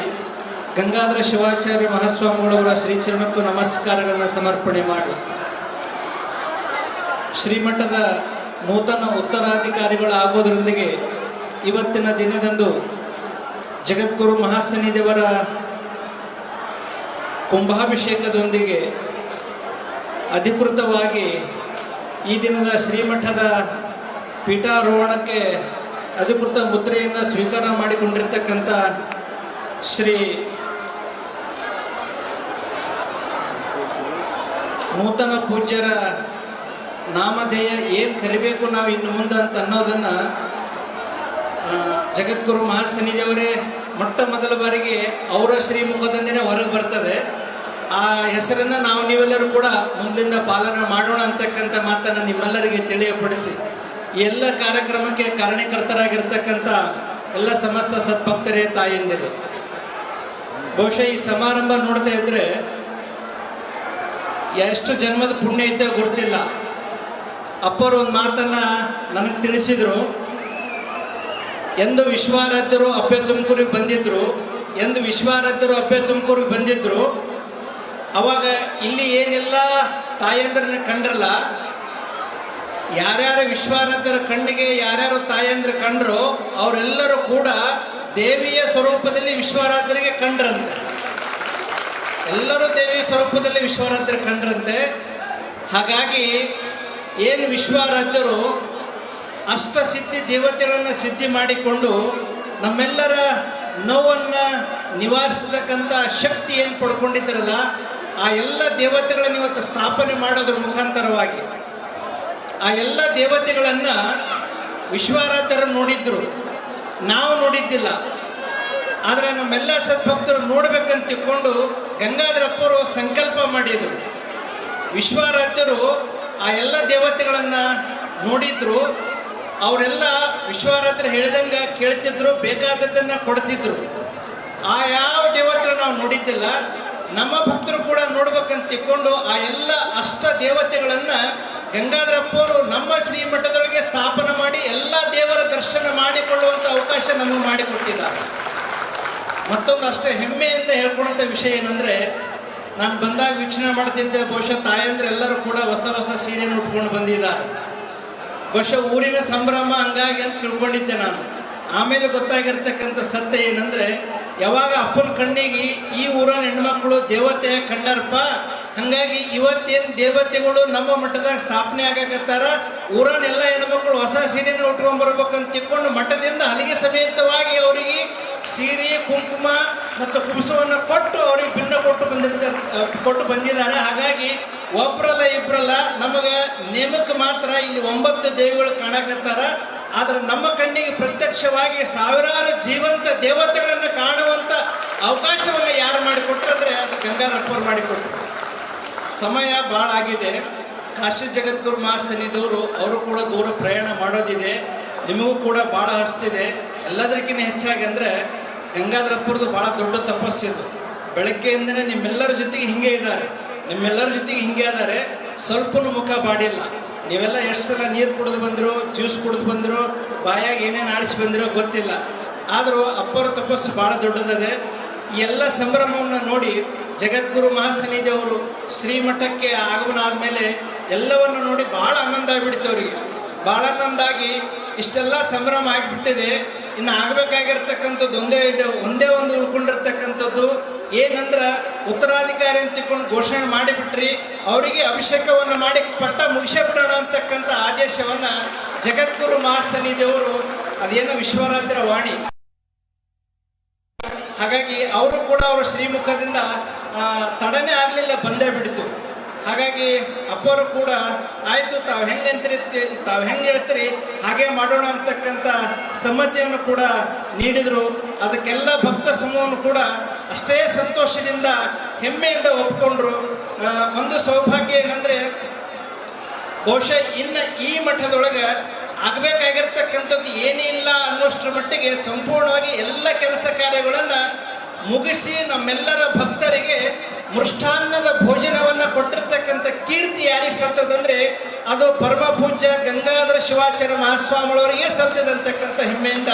ಗಂಗಾಧರ ಶಿವಾಚಾರ್ಯ ಮಹಾಸ್ವಾಮಿಗಳವರ ಶ್ರೀಚರಣಕ್ಕೂ ನಮಸ್ಕಾರಗಳನ್ನು ಸಮರ್ಪಣೆ ಮಾಡಿ ಶ್ರೀಮಠದ ನೂತನ ಉತ್ತರಾಧಿಕಾರಿಗಳಾಗೋದರೊಂದಿಗೆ ಇವತ್ತಿನ ದಿನದಂದು ಜಗದ್ಗುರು ಮಹಾಸನ್ನಿಧಿಯವರ ಕುಂಭಾಭಿಷೇಕದೊಂದಿಗೆ ಅಧಿಕೃತವಾಗಿ ಈ ದಿನದ ಶ್ರೀಮಠದ ಪೀಠಾರೋಹಣಕ್ಕೆ ಅಧಿಕೃತ ಮುದ್ರೆಯನ್ನು ಸ್ವೀಕಾರ ಮಾಡಿಕೊಂಡಿರ್ತಕ್ಕಂಥ ಶ್ರೀ ನೂತನ ಪೂಜ್ಯರ ನಾಮಧೇಯ ಏನು ಕರಿಬೇಕು ನಾವು ಇನ್ನು ಮುಂದೆ ಅಂತ ಅನ್ನೋದನ್ನು ಜಗದ್ಗುರು ಮಹಾಸನ್ನಿಧಿಯವರೇ ಮೊಟ್ಟ ಮೊದಲ ಬಾರಿಗೆ ಅವರ ಶ್ರೀಮುಖದಿಂದನೇ ಹೊರಗೆ ಬರ್ತದೆ. ಆ ಹೆಸರನ್ನು ನಾವು ನೀವೆಲ್ಲರೂ ಕೂಡ ಮುಂದಿನಿಂದ ಪಾಲನೆ ಮಾಡೋಣ ಅಂತಕ್ಕಂಥ ಮಾತನ್ನು ನಿಮ್ಮೆಲ್ಲರಿಗೆ ತಿಳಿಯಪಡಿಸಿ ಈ ಎಲ್ಲ ಕಾರ್ಯಕ್ರಮಕ್ಕೆ ಕಾರಣೀಕರ್ತರಾಗಿರ್ತಕ್ಕಂಥ ಎಲ್ಲ ಸಮಸ್ತ ಸದ್ಭಕ್ತರೇ ತಾಯಿಯಂದಿರು, ಬಹುಶಃ ಈ ಸಮಾರಂಭ ನೋಡ್ತಾ ಇದ್ರೆ ಎಷ್ಟು ಜನ್ಮದ ಪುಣ್ಯ ಐತೆ ಗೊತ್ತಿಲ್ಲ. ಅಪ್ಪರು ಒಂದು ಮಾತನ್ನು ನನಗೆ ತಿಳಿಸಿದರು. ಎಂದು ವಿಶ್ವಾರಾಧ್ಯರು ಅಬ್ಬೆ ತುಮಕೂರಿಗೆ ಬಂದಿದ್ರು, ಎಂದು ವಿಶ್ವಾರಾಧ್ಯರು ಅಬ್ಬೆ ತುಮಕೂರಿಗೆ ಬಂದಿದ್ರು, ಅವಾಗ ಇಲ್ಲಿ ಏನೆಲ್ಲ ತಾಯಂದ್ರನ್ನ ಕಂಡ್ರಲ್ಲ, ಯಾರ್ಯಾರು ವಿಶ್ವಾರಾಧ್ಯರ ಕಣ್ಣಿಗೆ ಯಾರ್ಯಾರು ತಾಯಂದ್ರ ಕಂಡ್ರು ಅವರೆಲ್ಲರೂ ಕೂಡ ದೇವಿಯ ಸ್ವರೂಪದಲ್ಲಿ ವಿಶ್ವಾರಾಧ್ಯರಿಗೆ ಕಂಡ್ರಂತೆ. ಎಲ್ಲರೂ ದೇವಿಯ ಸ್ವರೂಪದಲ್ಲಿ ವಿಶ್ವಾರಾಧ್ಯರ ಕಂಡ್ರಂತೆ. ಹಾಗಾಗಿ ಏನು ವಿಶ್ವಾರಾಧ್ಯರು ಅಷ್ಟಸಿದ್ಧಿ ದೇವತೆಗಳನ್ನು ಸಿದ್ಧಿ ಮಾಡಿಕೊಂಡು ನಮ್ಮೆಲ್ಲರ ನೋವನ್ನು ನಿವಾರಿಸತಕ್ಕಂಥ ಶಕ್ತಿ ಏನು ಪಡ್ಕೊಂಡಿದ್ದಾರಲ್ಲ, ಆ ಎಲ್ಲ ದೇವತೆಗಳನ್ನು ಇವತ್ತು ಸ್ಥಾಪನೆ ಮಾಡೋದ್ರ ಮುಖಾಂತರವಾಗಿ ಆ ಎಲ್ಲ ದೇವತೆಗಳನ್ನು ವಿಶ್ವಾರಾಧ್ಯರು ನೋಡಿದ್ರು, ನಾವು ನೋಡಿದ್ದಿಲ್ಲ. ಆದರೆ ನಮ್ಮೆಲ್ಲ ಸದ್ಭಕ್ತರು ನೋಡ್ಬೇಕಂತ ತಿಳ್ಕೊಂಡು ಗಂಗಾಧರಪ್ಪರು ಸಂಕಲ್ಪ ಮಾಡಿದರು. ವಿಶ್ವಾರಾಧ್ಯರು ಆ ಎಲ್ಲ ದೇವತೆಗಳನ್ನು ನೋಡಿದ್ರು, ಅವರೆಲ್ಲ ವಿಶ್ವಾರಾಧ್ಯರು ಹೇಳ್ದಂಗೆ ಕೇಳ್ತಿದ್ರು, ಬೇಕಾದದ್ದನ್ನು ಕೊಡ್ತಿದ್ರು. ಆ ಯಾವ ದೇವತೆಗಳು ನಾವು ನೋಡಿದ್ದಿಲ್ಲ, ನಮ್ಮ ಭಕ್ತರು ಕೂಡ ನೋಡ್ಬೇಕಂತ ತಿಳ್ಕೊಂಡು ಆ ಎಲ್ಲ ಅಷ್ಟ ದೇವತೆಗಳನ್ನು ಗಂಗಾಧರಪ್ಪವರು ನಮ್ಮ ಶ್ರೀಮಠದೊಳಗೆ ಸ್ಥಾಪನೆ ಮಾಡಿ ಎಲ್ಲ ದೇವರ ದರ್ಶನ ಮಾಡಿಕೊಳ್ಳುವಂಥ ಅವಕಾಶ ನಮಗೆ ಮಾಡಿಕೊಟ್ಟಿದ್ದಾರೆ. ಮತ್ತೊಂದು ಅಷ್ಟೇ ಹೆಮ್ಮೆಯಿಂದ ಹೇಳ್ಕೊಳ್ಳುವಂಥ ವಿಷಯ ಏನಂದರೆ, ನಾನು ಬಂದಾಗ ವೀಕ್ಷಣೆ ಮಾಡ್ತಿದ್ದೆ, ಬಹುಶಃ ತಾಯಂದ್ರೆ ಎಲ್ಲರೂ ಕೂಡ ಹೊಸ ಹೊಸ ಸೀರೆಯನ್ನು ಉಟ್ಕೊಂಡು ಬಂದಿದ್ದಾರೆ. ಬಹುಶಃ ಊರಿನ ಸಂಭ್ರಮ ಹಂಗಾಗಿ ಅಂತ ತಿಳ್ಕೊಂಡಿದ್ದೆ ನಾನು. ಆಮೇಲೆ ಗೊತ್ತಾಗಿರ್ತಕ್ಕಂಥ ಸತ್ಯ ಏನಂದರೆ, ಯಾವಾಗ ಅಪ್ಪನ ಕಣ್ಣಿಗೆ ಈ ಊರಿನ ಹೆಣ್ಮಕ್ಳು ದೇವತೆ ಕಂಡರಪ್ಪ, ಹಾಗಾಗಿ ಇವತ್ತೇನು ದೇವತೆಗಳು ನಮ್ಮ ಮಠದಾಗ ಸ್ಥಾಪನೆ ಆಗಕತ್ತಾರ, ಊರನ್ನ ಎಲ್ಲ ಹೆಣ್ಮಕ್ಳು ಹೊಸ ಸೀರೆನ ಉಟ್ಕೊಂಡ್ಬರ್ಬೇಕಂತ ತಿಳ್ಕೊಂಡು ಮಠದಿಂದ ಹಲಿಗೆ ಸಮೇತವಾಗಿ ಅವರಿಗೆ ಸೀರೆ ಕುಂಕುಮ ಮತ್ತು ಕುಂಸವನ್ನು ಕೊಟ್ಟು ಅವ್ರಿಗೆ ಭಿನ್ನ ಕೊಟ್ಟು ಬಂದಿದ್ದಾರೆ. ಹಾಗಾಗಿ ಒಬ್ಬರಲ್ಲ ಇಬ್ಬರಲ್ಲ, ನಮಗೆ ನೇಮಕ್ಕೆ ಮಾತ್ರ ಇಲ್ಲಿ 9 ದೇವಿಗಳು ಕಾಣಕತ್ತಾರ. ಆದರೆ ನಮ್ಮ ಕಣ್ಣಿಗೆ ಪ್ರತ್ಯಕ್ಷವಾಗಿ ಸಾವಿರಾರು ಜೀವಂತ ದೇವತೆಗಳನ್ನು ಕಾಣುವಂಥ ಅವಕಾಶವನ್ನು ಯಾರು ಮಾಡಿಕೊಟ್ರು ಅಂದರೆ ಅದು ಗಂಗಾಧರಪ್ಪರು ಮಾಡಿಕೊಟ್ರು. ಸಮಯ ಭಾಳ ಆಗಿದೆ. ಕಾಶಿ ಜಗದ್ಗುರು ಮಹಾಸನ್ನಿಧವರು ಅವರು ಕೂಡ ದೂರ ಪ್ರಯಾಣ ಮಾಡೋದಿದೆ, ನಿಮಗೂ ಕೂಡ ಭಾಳ ಹಸ್ತಿದೆ. ಎಲ್ಲದಕ್ಕಿಂತ ಹೆಚ್ಚಾಗಿ ಅಂದರೆ ಗಂಗಾಧರಪ್ಪರದು ಭಾಳ ದೊಡ್ಡ ತಪಸ್ಸಿದು. ಬೆಳಗ್ಗೆಯಿಂದನೇ ನಿಮ್ಮೆಲ್ಲರ ಜೊತೆಗೆ ಹಿಂಗೆ ಇದ್ದಾರೆ, ನಿಮ್ಮೆಲ್ಲರ ಜೊತೆಗೆ ಹಿಂಗೆ ಇದ್ದಾರೆ, ಸ್ವಲ್ಪನೂ ಮುಖ ಬಾಡಿಲ್ಲ. ನೀವೆಲ್ಲ ಎಷ್ಟು ಸಲ ನೀರು ಕುಡಿದು ಬಂದರು, ಜ್ಯೂಸ್ ಕುಡಿದು ಬಂದರು, ಬಾಯಾಗ ಏನೇನು ಆಡಿಸಿ ಬಂದಿರೋ ಗೊತ್ತಿಲ್ಲ. ಆದರೂ ಅಪ್ಪರ ತಪಸ್ಸು ಭಾಳ ದೊಡ್ಡದಿದೆ. ಈ ಎಲ್ಲ ಸಂಭ್ರಮವನ್ನು ನೋಡಿ ಜಗದ್ಗುರು ಮಹಾಸನ್ನಿಧಿಯವರು ಶ್ರೀಮಠಕ್ಕೆ ಆಗಮನ ಆದಮೇಲೆ ಎಲ್ಲವನ್ನು ನೋಡಿ ಭಾಳ ಆನಂದ ಆಗಿಬಿಡ್ತು ಅವರಿಗೆ. ಭಾಳ ಆನಂದ ಆಗಿ ಇಷ್ಟೆಲ್ಲ ಸಂಭ್ರಮ ಆಗಿಬಿಟ್ಟಿದೆ, ಇನ್ನು ಆಗಬೇಕಾಗಿರ್ತಕ್ಕಂಥದ್ದು ಒಂದೇ ಒಂದು ಉಳ್ಕೊಂಡಿರ್ತಕ್ಕಂಥದ್ದು ಏನಂದ್ರೆ ಉತ್ತರಾಧಿಕಾರಿ ಅಂತ ತಿಳ್ಕೊಂಡು ಘೋಷಣೆ ಮಾಡಿಬಿಟ್ರಿ, ಅವರಿಗೆ ಅಭಿಷೇಕವನ್ನು ಮಾಡಿ ಪಟ್ಟ ಮುಗಿಸೇ ಬಿಡೋಣ ಅಂತಕ್ಕಂಥ ಆದೇಶವನ್ನು ಜಗದ್ಗುರು ಮಹಾಸನ್ನಿಧಿಯವರು, ಅದೇನೋ ವಿಶ್ವಾರಾಧ್ಯರ ವಾಣಿ, ಹಾಗಾಗಿ ಅವರು ಕೂಡ ಅವರ ಶ್ರೀಮುಖದಿಂದ ತಡನೇ ಆಗಲಿಲ್ಲ, ಬಂದೇ ಬಿಡ್ತು. ಹಾಗಾಗಿ ಅಪ್ಪರು ಕೂಡ ಆಯಿತು, ತಾವು ಹೆಂಗೆ ಹೇಳ್ತೀರಿ ಹಾಗೆ ಮಾಡೋಣ ಅಂತಕ್ಕಂಥ ಸಮ್ಮತಿಯನ್ನು ಕೂಡ ನೀಡಿದರು. ಅದಕ್ಕೆಲ್ಲ ಭಕ್ತ ಸಮೂಹವನ್ನು ಕೂಡ ಅಷ್ಟೇ ಸಂತೋಷದಿಂದ ಹೆಮ್ಮೆಯಿಂದ ಒಪ್ಕೊಂಡ್ರು. ಒಂದು ಸೌಭಾಗ್ಯ ಏನಂದರೆ, ಬಹುಶಃ ಇನ್ನು ಈ ಮಠದೊಳಗೆ ಆಗಬೇಕಾಗಿರ್ತಕ್ಕಂಥದ್ದು ಏನಿಲ್ಲ ಅನ್ನೋಷ್ಟರ ಮಟ್ಟಿಗೆ ಸಂಪೂರ್ಣವಾಗಿ ಎಲ್ಲ ಕೆಲಸ ಕಾರ್ಯಗಳನ್ನು ಮುಗಿಸಿ ನಮ್ಮೆಲ್ಲರ ಭಕ್ತರಿಗೆ ಮೃಷ್ಟಾನ್ನದ ಭೋಜನವನ್ನು ಕೊಟ್ಟಿರ್ತಕ್ಕಂಥ ಕೀರ್ತಿ ಯಾರಿಗೆ ಸಲ್ತದಂದರೆ ಅದು ಪರಮ ಪೂಜ್ಯ ಗಂಗಾಧರ ಶಿವಾಚಾರ್ಯ ಮಹಾಸ್ವಾಮಿಗಳವರಿಗೆ ಸಲ್ತದಂತಕ್ಕಂಥ ಹೆಮ್ಮೆಯಿಂದ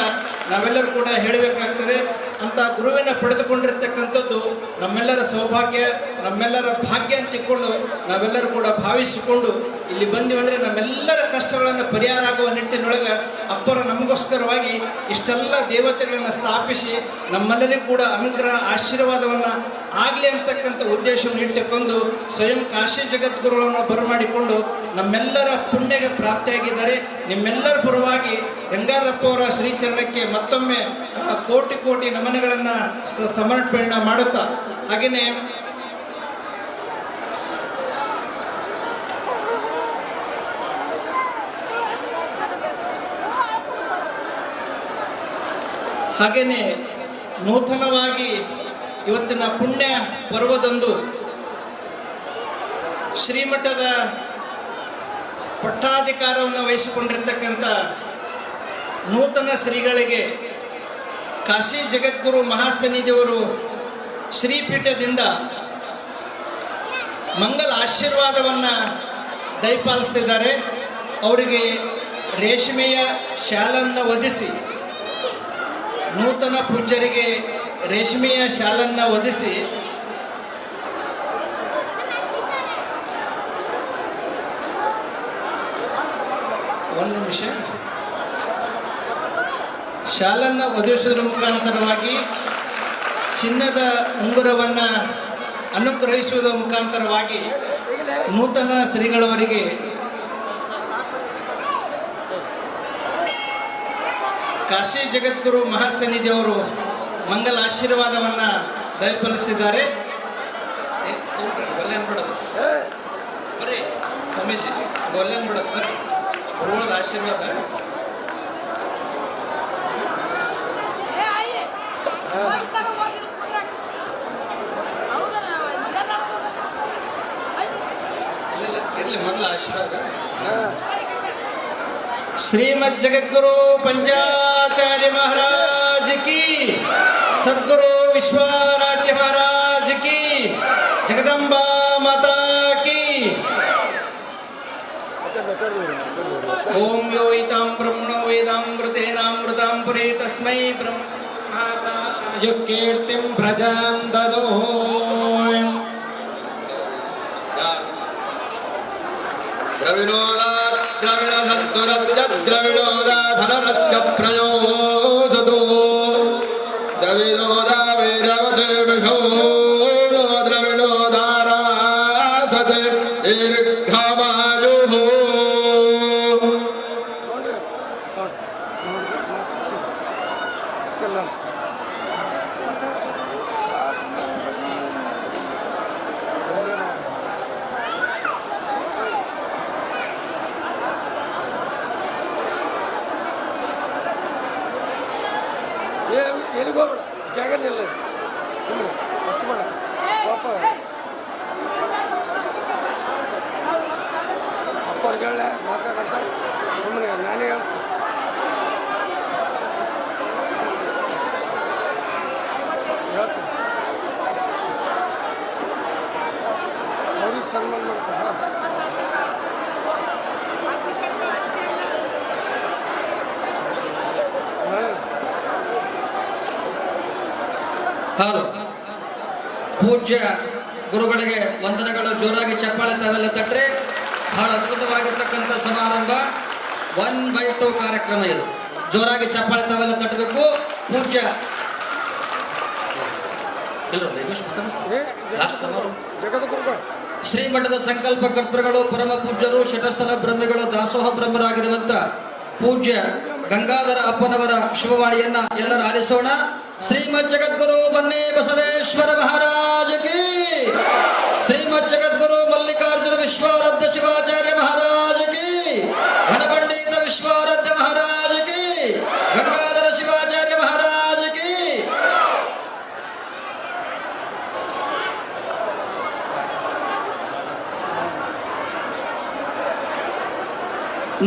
ನಾವೆಲ್ಲರೂ ಕೂಡ ಹೇಳಬೇಕಾಗ್ತದೆ. ಅಂತ ಗುರುವಿನ ಪಡೆದುಕೊಂಡಿರ್ತಕ್ಕಂಥದ್ದು ನಮ್ಮೆಲ್ಲರ ಸೌಭಾಗ್ಯ, ನಮ್ಮೆಲ್ಲರ ಭಾಗ್ಯ ಅಂತ ತಿಳ್ಕೊಂಡು ನಾವೆಲ್ಲರೂ ಕೂಡ ಭಾವಿಸಿಕೊಂಡು ಇಲ್ಲಿ ಬಂದಿವಂದರೆ ನಮ್ಮೆಲ್ಲರ ಕಷ್ಟಗಳನ್ನು ಪರಿಹಾರ ಆಗುವ ನಿಟ್ಟಿನೊಳಗೆ ಅಪ್ಪರ ನಮಗೋಸ್ಕರವಾಗಿ ಇಷ್ಟೆಲ್ಲ ದೇವತೆಗಳನ್ನು ಸ್ಥಾಪಿಸಿ ನಮ್ಮೆಲ್ಲರಿಗೂ ಕೂಡ ಅನುಗ್ರಹ ಆಶೀರ್ವಾದವನ್ನು ಆಗಲಿ ಅಂತಕ್ಕಂಥ ಉದ್ದೇಶವನ್ನು ಇಟ್ಟುಕೊಂಡು ಸ್ವಯಂ ಕಾಶಿ ಜಗದ್ಗುರುಗಳನ್ನು ಬರಮಾಡಿಕೊಂಡು ನಮ್ಮೆಲ್ಲರ ಪುಣ್ಯಗೆ ಪ್ರಾಪ್ತಿಯಾಗಿದ್ದಾರೆ. ನಿಮ್ಮೆಲ್ಲರ ಪರವಾಗಿ ಗಂಗಾಧರಪ್ಪ ಅವರ ಶ್ರೀಚರಣಕ್ಕೆ ಮತ್ತೊಮ್ಮೆ ಕೋಟಿ ಕೋಟಿ ನಮನಗಳನ್ನು ಸಮರ್ಪಣೆ ಮಾಡುತ್ತಾ, ಹಾಗೆಯೇ ನೂತನವಾಗಿ ಇವತ್ತಿನ ಪುಣ್ಯ ಪರ್ವದಂದು ಶ್ರೀಮಠದ ಪಟ್ಟಾಧಿಕಾರವನ್ನು ವಹಿಸಿಕೊಂಡಿರ್ತಕ್ಕಂಥ ನೂತನ ಶ್ರೀಗಳಿಗೆ ಕಾಶಿ ಜಗದ್ಗುರು ಮಹಾಸನ್ನಿಧಿಯವರು ಶ್ರೀಪೀಠದಿಂದ ಮಂಗಲ ಆಶೀರ್ವಾದವನ್ನು ದಯಪಾಲಿಸ್ತಿದ್ದಾರೆ. ಅವರಿಗೆ ರೇಷ್ಮೆಯ ಶಾಲನ್ನು ಒದಿಸಿ, ನೂತನ ಪೂಜ್ಯರಿಗೆ ರೇಷ್ಮೆಯ ಶಾಲನ್ನು ಒದಿಸಿ ಒಂದು ನಿಮಿಷ ಶಾಲನ್ನು ಒದಗಿಸುವುದರ ಮುಖಾಂತರವಾಗಿ ಚಿನ್ನದ ಉಂಗುರವನ್ನು ಅನುಗ್ರಹಿಸುವುದರ ಮುಖಾಂತರವಾಗಿ ನೂತನ ಶ್ರೀಗಳವರಿಗೆ ಕಾಶಿ ಜಗದ್ಗುರು ಮಹಾಸನ್ನಿಧಿಯವರು ಮಂಗಲ ಆಶೀರ್ವಾದವನ್ನು ದಯಪಾಲಿಸ್ತಿದ್ದಾರೆ. ಗೊಲ್ಲೆನ್ ಬಿಡೋದು ಬರ್ರಿ ಸ್ವಾಮೀಜಿ, ಗೊಲ್ಲೆನ್ ಬಿಡೋದು ಬರ್ರಿ, ಗುರುಗಳದ ಆಶೀರ್ವಾದ. ಇರಲಿ ಮೊದಲ ಆಶೀರ್ವಾದ. ಶ್ರೀಮದ್ ಜಗದ್ಗುರು पंचाचार्य महाराज की, सद्गुरु विश्वाराध्य महाराज की, जगदम्बा माता की. ओम यो इतां ब्रह्मणो वेदामृतेनामृतां पुरे तस्मै ब्रह्म
कीर्तिं प्रजां ददो.
द्रविणोदा द्रविणसद्गुरस्य द्रविणोदा धनरस्य प्रयोजतो द्रविणोदा वैरवते विशो द्रविणोदारासत् दीर्घमायुः.
ಎಲ್ಲಿಗೋಗ್ಬೇಡ, ಜಾಗ ನಿಲ್ಲ, ಸುಮ್ಮನೆ ಹಚ್ಬೇಡ ಪಾಪ. ಅಪ್ಪರ್ಗಳ ಮಾತಾಡಂತ ಸುಮ್ಮನೆ ನಾನೇ ಹೇಳ್ತೀನಿ. ಅವ್ರಿಗೆ ಸನ್ಮಾನ ಮಾಡ್ತಾರೆ.
ಹೌದು, ಪೂಜ್ಯ ಗುರುಗಳಿಗೆ ವಂದನೆಗಳು. ಜೋರಾಗಿ ಚಪ್ಪಾಳೆ ತಾವೆಲ್ಲ ತಟ್ರೆ. ಬಹಳ ಅದ್ಭುತವಾಗಿರ್ತಕ್ಕಂಥ ಸಮಾರಂಭ 1/2 ಕಾರ್ಯಕ್ರಮ ಇದು. ಜೋರಾಗಿ ಚಪ್ಪಾಳೆ ತಾವೆಲ್ಲ ತಟ್ಟಬೇಕು. ಪೂಜ್ಯ ಶ್ರೀಮಠದ ಸಂಕಲ್ಪ ಕರ್ತೃಗಳು, ಪರಮ ಪೂಜ್ಯರು, ಶಟಸ್ಥಲ ಬ್ರಹ್ಮಿಗಳು, ದಾಸೋಹ ಬ್ರಹ್ಮರಾಗಿರುವಂತ ಪೂಜ್ಯ ಗಂಗಾಧರ ಅಪ್ಪನವರ ಶುಭವಾಣಿಯನ್ನ ಎಲ್ಲರೂ ಆಲಿಸೋಣ. ಶ್ರೀಮದ್ ಜಗದ್ಗುರು ಬನ್ನಿ ಬಸವೇಶ್ವರ ಮಹಾರಾಜ ಕಿ, ಶ್ರೀಮದ್ ಜಗದ್ಗುರು ಮಲ್ಲಿಕಾರ್ಜುನ ವಿಶ್ವಾರಾಧ್ಯ ಶಿವಾಚಾರ್ಯ ಮಹಾರಾಜ ಕಿ, ಘನಪಂಡಿತ ವಿಶ್ವಾರಾಧ್ಯ ಮಹಾರಾಜ ಕಿ, ಗಂಗಾಧರ ಶಿವಾಚಾರ್ಯ ಮಹಾರಾಜ ಕಿ.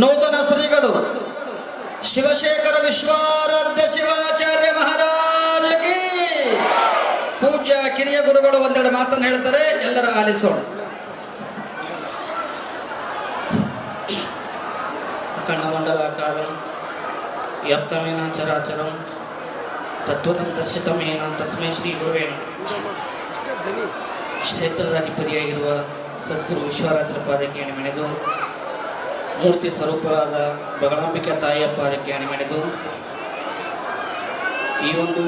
ನೂತನ ಶ್ರೀಗಳು ಶಿವಶೇಖರ ವಿಶ್ವಾರಾಧ್ಯ ಶಿವಾಚಾರ್ಯ ಮಹಾರಾಜ ಕಿ. ಪೂಜ್ಯ ಕಿರಿಯ ಗುರುಗಳು ಒಂದೆರಡು ಮಾತನ್ನು ಹೇಳ್ತಾರೆ, ಎಲ್ಲರ ಆಲಿಸೋಣ.
ಅಖಂಡಮಂಡಲಾಕಾರಂ ವ್ಯಾಪ್ತಮೇನ ಚರಾಚರಂ ತತ್ವತಂ ದರ್ಶಿತಮೇನ ತಸ್ಮೈ ಶ್ರೀ ಗುರುವೇ ನಮಃ. ಕ್ಷೇತ್ರದ ಅಧಿಪತಿಯಾಗಿರುವ ಸದ್ಗುರು ವಿಶ್ವರಾತ್ರ ಪಾದಕ್ಕೆ ಅಣಿಮೆಣೆದು, ಮೂರ್ತಿ ಸ್ವರೂಪರಾದ ಬಗಳಾಂಬಿಕೆ ತಾಯಿಯ ಪಾದಕ್ಕೆ ಅಣಿಮೆಣೆದು, ಈ ಒಂದು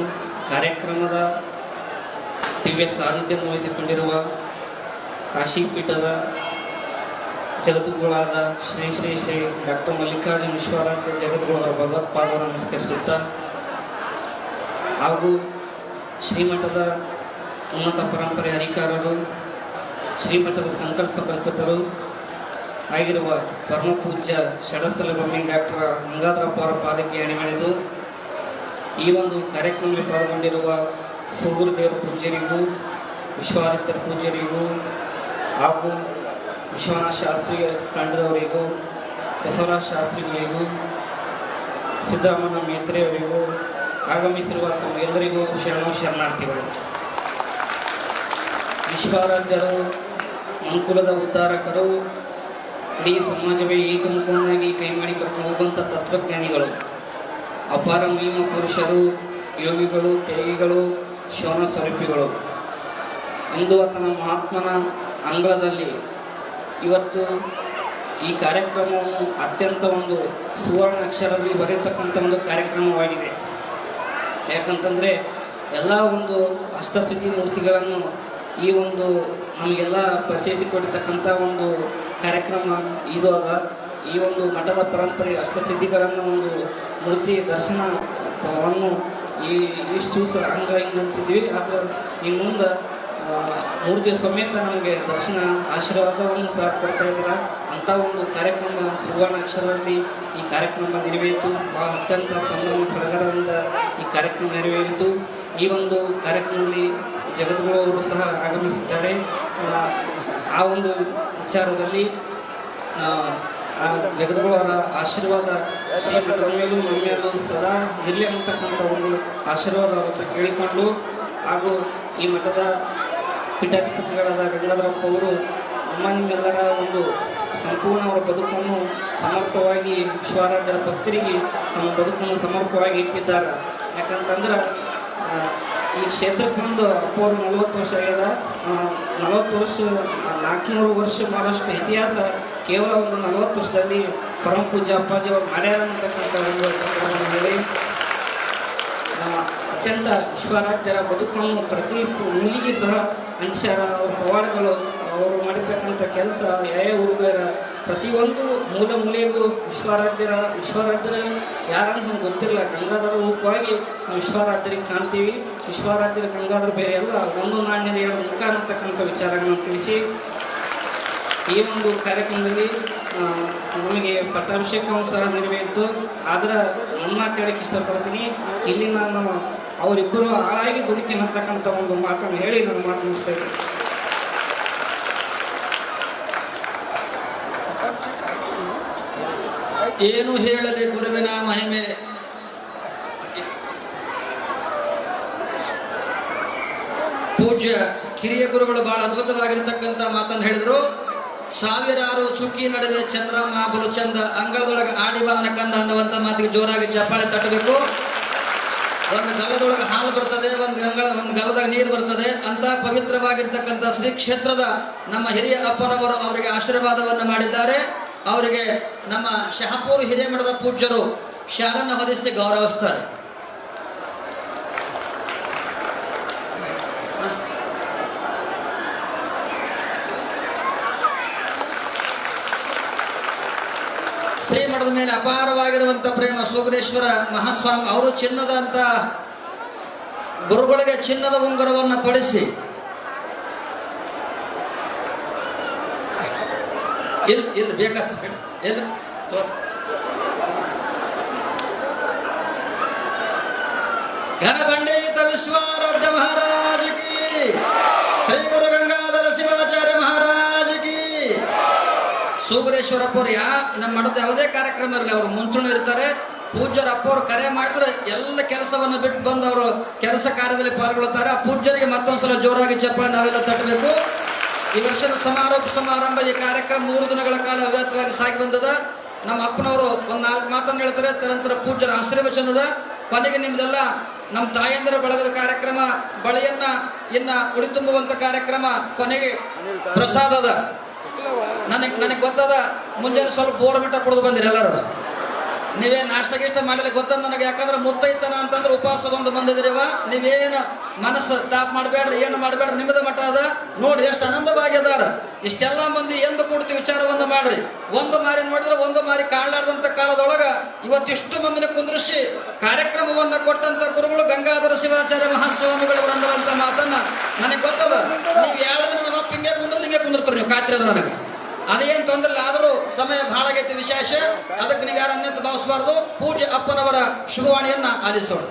ಕಾರ್ಯಕ್ರಮದ ದಿವ್ಯ ಸಾನ್ನಿಧ್ಯ ವಹಿಸಿಕೊಂಡಿರುವ ಕಾಶಿ ಪೀಠದ ಜಗದ್ಗುರುಗಳಾದ ಶ್ರೀ ಶ್ರೀ ಶ್ರೀ ಡಾಕ್ಟರ್ ಮಲ್ಲಿಕಾರ್ಜುನ ವಿಶ್ವರಾಧ್ಯ ಜಗದ್ಗುರುಗಳ ಭಗವತ್ಪಾದ ನಮಸ್ಕರಿಸುತ್ತಾ, ಹಾಗೂ ಶ್ರೀಮಠದ ಉನ್ನತ ಪರಂಪರೆ ಅಧಿಕಾರರು, ಶ್ರೀಮಠದ ಸಂಕಲ್ಪ ಕಲ್ಪಿತರು ಆಗಿರುವ ಪರಮ ಪೂಜ್ಯ ಷಡಸ್ಥಲ ಬ್ರಹ್ಮಿ ಡಾಕ್ಟರ್ ಗಂಗಾಧರಪ್ಪ ಅವರ ಪಾದಕ್ಕೆ ಅಣಿಮೆಣೆದು, ಈ ಒಂದು ಕಾರ್ಯಕ್ರಮದಲ್ಲಿ ಪಾಲ್ಗೊಂಡಿರುವ ಸುಗುರುದೇವರ ಪೂಜ್ಯರಿಗೂ, ವಿಶ್ವಾರಾಧ್ಯರ ಪೂಜ್ಯರಿಗೂ ಹಾಗೂ ವಿಶ್ವನಾಥ ಶಾಸ್ತ್ರಿ ತಂಡದವರಿಗೂ, ಬಸವರಾಜ ಶಾಸ್ತ್ರಿಗಳಿಗೂ, ಸಿದ್ದರಾಮಣ್ಣ ಮೇತ್ರೆಯವರಿಗೂ, ಆಗಮಿಸಿರುವ ತಮಗೆಲ್ಲರಿಗೂ ಶರಣಾರ್ಥಿಗಳು. ವಿಶ್ವಾರಾಧ್ಯರು, ಮನುಕುಲದ ಉದ್ಧಾರಕರು, ಇಡೀ ಸಮಾಜವೇ ಏಕಮುಖವಾಗಿ ಕೈ ಮಾಡಿ ಕರ್ಕೊಂಡು ಹೋಗುವಂಥ ತತ್ವಜ್ಞಾನಿಗಳು, ಅಪಾರ ಮಹಿಮ ಪುರುಷರು, ಯೋಗಿಗಳು, ತ್ಯಾಗಿಗಳು, ಶಿವನ ಸ್ವರೂಪಿಗಳು. ಇಂದು ಆತನ ಮಹಾತ್ಮನ ಅಂಗಳದಲ್ಲಿ ಇವತ್ತು ಈ ಕಾರ್ಯಕ್ರಮವನ್ನು ಅತ್ಯಂತ ಒಂದು ಸುವರ್ಣ ಅಕ್ಷರದಲ್ಲಿ ಬರೆಯತಕ್ಕಂಥ ಒಂದು ಕಾರ್ಯಕ್ರಮವಾಗಿದೆ. ಯಾಕಂತಂದರೆ ಎಲ್ಲ ಒಂದು ಅಷ್ಟಸಿದ್ಧಿ ಮೂರ್ತಿಗಳನ್ನು ಈ ಒಂದು ನಮಗೆಲ್ಲ ಪರಿಚಯಿಸಿಕೊಡ್ತಕ್ಕಂಥ ಒಂದು ಕಾರ್ಯಕ್ರಮ ಇದು ಅಲ್ಲ. ಈ ಒಂದು ಮಠದ ಪರಂಪರೆ ಅಷ್ಟಸಿದ್ಧಿಗಳನ್ನು ಒಂದು ಮೂರ್ತಿ ದರ್ಶನವನ್ನು ಇಷ್ಟು ಅಂಗ ಹಿಂಗಂತಿದ್ವಿ. ಆದರೆ ಈ ಮುಂದೆ ಮೂರ್ತಿಯ ಸಮೇತ ನಮಗೆ ದರ್ಶನ ಆಶೀರ್ವಾದವನ್ನು ಸಹ ಕೊಡ್ತಾ ಇದ್ದಾರೆ. ಅಂಥ ಒಂದು ಕಾರ್ಯಕ್ರಮ ಸುವರ್ಣ ಅಕ್ಷರದಲ್ಲಿ ಈ ಕಾರ್ಯಕ್ರಮ ನೆರವೇರಿತು. ಭಾಳ ಅತ್ಯಂತ ಸಂಭ್ರಮ ಸಡಗರದಿಂದ ಈ ಕಾರ್ಯಕ್ರಮ ನೆರವೇರಿತು. ಈ ಒಂದು ಕಾರ್ಯಕ್ರಮದಲ್ಲಿ ಜಗದ್ಗುರು ಅವರು ಸಹ ಆಗಮಿಸಿದ್ದಾರೆ. ಆ ಒಂದು ವಿಚಾರದಲ್ಲಿ ಜಗದ್ಗುರು ಅವರ ಆಶೀರ್ವಾದ ಶ್ರೀಮಠದ ಮೇಲೂ ನಮ್ಮ ಮೇಲೂ ಸದಾ ಇರಲಿ ಅಂತಕ್ಕಂಥ ಒಂದು ಆಶೀರ್ವಾದ ಅವರ ಕೇಳಿಕೊಂಡು, ಹಾಗೂ ಈ ಮಠದ ಪೀಠಾಧಿಪತಿಗಳಾದ ಗಂಗಾಧರಪ್ಪ ಅವರು ನಿಮ್ಮೆಲ್ಲರ ಒಂದು ಸಂಪೂರ್ಣ ಅವರ ಬದುಕನ್ನು ಸಮರ್ಪವಾಗಿ ವಿಶ್ವಾರಾಧ್ಯರ ಭಕ್ತರಿಗೆ ತಮ್ಮ ಬದುಕನ್ನು ಸಮರ್ಪವಾಗಿ ಇಟ್ಟಿದ್ದಾರೆ. ಯಾಕಂತಂದ್ರೆ ಈ ಕ್ಷೇತ್ರಕ್ಕೆ ಬಂದು ಅಪ್ಪವರು 40 ವರ್ಷ ಆಗ್ಯದ. 40 ವರ್ಷ 400 ವರ್ಷ ಮಾಡೋಷ್ಟು ಇತಿಹಾಸ ಕೇವಲ ಒಂದು 40 ವರ್ಷದಲ್ಲಿ ಪರಮ ಪೂಜಾ ಅಪ್ಪಾಜಿ ಅವರು ಮಾಡ್ಯಾರ ಅಂತಕ್ಕಂಥ ಒಂದು ಸಂದರ್ಭವನ್ನು ಹೇಳಿ, ಅತ್ಯಂತ ವಿಶ್ವಾರಾಧ್ಯರ ಬದುಕನ್ನು ಪ್ರತಿ ಮೂಲಿಗೆ ಸಹ ಅಂಶರ ಅವರ ಪವಾಡಗಳು, ಅವರು ಮಾಡಿರ್ತಕ್ಕಂಥ ಕೆಲಸ, ಯಾವ ಹುಡುಗರ ಪ್ರತಿಯೊಂದು ಮೂಲೆಗೂ ವಿಶ್ವಾರಾಧ್ಯರ ಯಾರಂತ ನಮ್ಗೆ ಗೊತ್ತಿಲ್ಲ. ಗಂಗಾಧರ ರೂಪವಾಗಿ ನಾವು ವಿಶ್ವಾರಾಧ್ಯರಿಗೆ ಕಾಣ್ತೀವಿ. ವಿಶ್ವಾರಾಧ್ಯರ ಗಂಗಾಧರ ಬೇರೆ ಎಲ್ಲ ಒಂದು ನಾಣ್ಯದ 2 ಮುಖ ಅನ್ನತಕ್ಕಂಥ ವಿಚಾರಗಳನ್ನು ತಿಳಿಸಿ ಈ ಒಂದು ಕಾರ್ಯಕ್ರಮದಲ್ಲಿ ನಮಗೆ ಪಟ್ಟಾಭಿಷೇಕವನ್ನು ಸಹ ನೆರವೇರಿತು. ಆದರೆ ನನ್ನ ಮಾತು ಹೇಳಕ್ಕೆ ಇಷ್ಟಪಡ್ತೀನಿ. ಇಲ್ಲಿ ನಾನು ಅವರಿಬ್ಬರು ಹಾಳಾಗಿ ದುಡಿತೀನಿ ಅಂತಕ್ಕಂಥ ಒಂದು ಮಾತನ್ನು ಹೇಳಿ ನನ್ನ ಮಾತು ಮುಗಿಸ್ತಾ ಇದ್ದೀನಿ.
ಏನು ಹೇಳಲಿ ಗುರುವಿನ ಮಹಿಮೆ. ಪೂಜ್ಯ ಕಿರಿಯ ಗುರುಗಳು ಬಹಳ ಅದ್ಭುತವಾಗಿರತಕ್ಕಂಥ ಮಾತನ್ನು ಹೇಳಿದರು. ಸಾವಿರಾರು ಚುಕ್ಕಿ ನಡುವೆ ಚಂದ್ರಮ್ಮ ಬಲು ಚಂದ, ಅಂಗಳದೊಳಗೆ ಆಡಿಬಾನ ಕಂದ ಅನ್ನುವಂಥ ಮಾತಿಗೆ ಜೋರಾಗಿ ಚಪ್ಪಾಳೆ ತಟ್ಟಬೇಕು. ಒಂದು ಗಲದೊಳಗೆ ಹಾಲು ಬರ್ತದೆ, ಒಂದು ಗಲದಾಗ ನೀರು ಬರ್ತದೆ. ಅಂತ ಪವಿತ್ರವಾಗಿರ್ತಕ್ಕಂಥ ಶ್ರೀ ಕ್ಷೇತ್ರದ ನಮ್ಮ ಹಿರಿಯ ಅಪ್ಪನವರು ಅವರಿಗೆ ಆಶೀರ್ವಾದವನ್ನು ಮಾಡಿದ್ದಾರೆ. ಅವರಿಗೆ ನಮ್ಮ ಶಹಾಪುರ ಹಿರೇಮಠದ ಪೂಜ್ಯರು ಶಾಲನ್ನು ಹೊದಿಸಿ ಗೌರವಿಸ್ತಾರೆ. ಶ್ರೀಮಠದ ಮೇಲೆ ಅಪಾರವಾಗಿರುವಂಥ ಪ್ರೇಮ. ಸೂಗರೇಶ್ವರ ಮಹಾಸ್ವಾಮಿ ಅವರು ಚಿನ್ನದ ಅಂತ ಗುರುಗಳಿಗೆ ಚಿನ್ನದ ಉಂಗುರವನ್ನು ತೊಡಿಸಿ ಇಲ್ಲಿ ಬೇಕಂತ ಹೇಳಿ ಎಲ್ಲಿ ಘನಪಂಡಿತ ವಿಶ್ವಾರಾಧ್ಯ ಮಹಾರಾಜ ಕಿ, ಶ್ರೀ ಗುರು ಗಂಗಾಧರ ಶಿವಾಚಾರ್ಯ ಮಹಾರಾಜ ಕಿ. ಸೂಗರೇಶ್ವರಪ್ಪವ್ರು ನಮ್ಮ ಮಠದ ಯಾವುದೇ ಕಾರ್ಯಕ್ರಮ ಇರಲಿ ಅವರು ಮುಂಚೂಣಿ ಇರ್ತಾರೆ. ಪೂಜ್ಯರ ಅಪ್ಪವ್ರು ಕರೆ ಮಾಡಿದ್ರೆ ಎಲ್ಲ ಕೆಲಸವನ್ನು ಬಿಟ್ಟು ಬಂದು ಅವರು ಕೆಲಸ ಕಾರ್ಯದಲ್ಲಿ ಪಾಲ್ಗೊಳ್ಳುತ್ತಾರೆ. ಆ ಪೂಜ್ಯರಿಗೆ ಮತ್ತೊಂದ್ಸಲ ಜೋರಾಗಿ ಚಪ್ಪಾಳೆ ನಾವೆಲ್ಲ ತಟ್ಟಬೇಕು. ಈ ವರ್ಷದ ಸಮಾರಂಭ ಈ ಕಾರ್ಯಕ್ರಮ 3 ದಿನಗಳ ಕಾಲ ಅವ್ಯಾತವಾಗಿ ಸಾಗಿ ಬಂದದ. ನಮ್ಮ ಅಪ್ಪನವರು ಒಂದು 4 ಮಾತನ್ನು ಹೇಳ್ತಾರೆ. ತದನಂತರ ಪೂಜ್ಯರ ಆಶೀರ್ವಚನದ ಕೊನೆಗೆ ನಿಮ್ದೆಲ್ಲ ನಮ್ಮ ತಾಯಂದಿರ ಬಳಗದ ಕಾರ್ಯಕ್ರಮ, ಬಳೆಯನ್ನ ಇನ್ನ ಉಳಿತುಂಬುವಂತ ಕಾರ್ಯಕ್ರಮ, ಕೊನೆಗೆ ಪ್ರಸಾದದ. ನನಗೆ ಗೊತ್ತದ ಮುಂಜಾನೆ ಸ್ವಲ್ಪ ಬೋರ್ಮಿಟ ಕುಡಿದು ಬಂದಿರಿ ಎಲ್ಲರೂ. ನೀವೇ ನಾಷ್ಟ ಗೀಷ್ಟ ಮಾಡಲಿ ಗೊತ್ತದ ನನಗೆ. ಯಾಕಂದ್ರೆ ಮುತ್ತೈತನ ಅಂತಂದ್ರೆ ಉಪವಾಸ ಬಂದಿದ್ರಿವ. ನೀವೇನು ಮನಸ್ಸು ತಾಪ್ ಮಾಡಬೇಡ್ರಿ, ಏನು ಮಾಡಬೇಡ್ರಿ, ನಿಮ್ಮದ ಮಠ ಅದ ನೋಡ್ರಿ ಎಷ್ಟು ಆನಂದವಾಗಿದಾರ. ಇಷ್ಟೆಲ್ಲ ಮಂದಿ ಎಂದು ಕೂಡ್ತಿ ವಿಚಾರವನ್ನು ಮಾಡ್ರಿ. ಒಂದು ಮಾರಿ ನೋಡಿದ್ರೆ ಒಂದು ಮಾರಿ ಕಾಣಲಾರ್ದಂಥ ಕಾಲದೊಳಗ ಇವತ್ತಿಷ್ಟು ಮಂದಿನ ಕುಂದ್ರಿಸಿ ಕಾರ್ಯಕ್ರಮವನ್ನು ಕೊಟ್ಟಂತ ಗುರುಗಳು ಗಂಗಾಧರ ಶಿವಾಚಾರ್ಯ ಮಹಾಸ್ವಾಮಿಗಳು ಅನ್ನುವಂಥ ಮಾತನ್ನ ನನಗೆ ಗೊತ್ತದ. ನೀವು 2 ದಿನ ನಮ್ಮ ಅಪ್ಪ ಹಿಂಗೆ ಕುಂದ್ರೆ ಹಿಂಗೆ ಕುಂದಿರ್ತಾರೆ, ನೀವು ಕಾಯ್ತಿರೋದು ನನಗೆ ಅದೇನು ತೊಂದರೆ ಇಲ್ಲ. ಆದರೂ ಸಮಯ ಬಹಳ ಆಗೈತಿ ವಿಶೇಷ. ಅದಕ್ಕೆ ನೀವು ಯಾರು ಅನ್ಯಂತ ಭಾವಿಸಬಾರ್ದು. ಪೂಜ್ಯ ಅಪ್ಪನವರ ಶುಭವಾಣಿಯನ್ನ ಆಲಿಸೋಣ.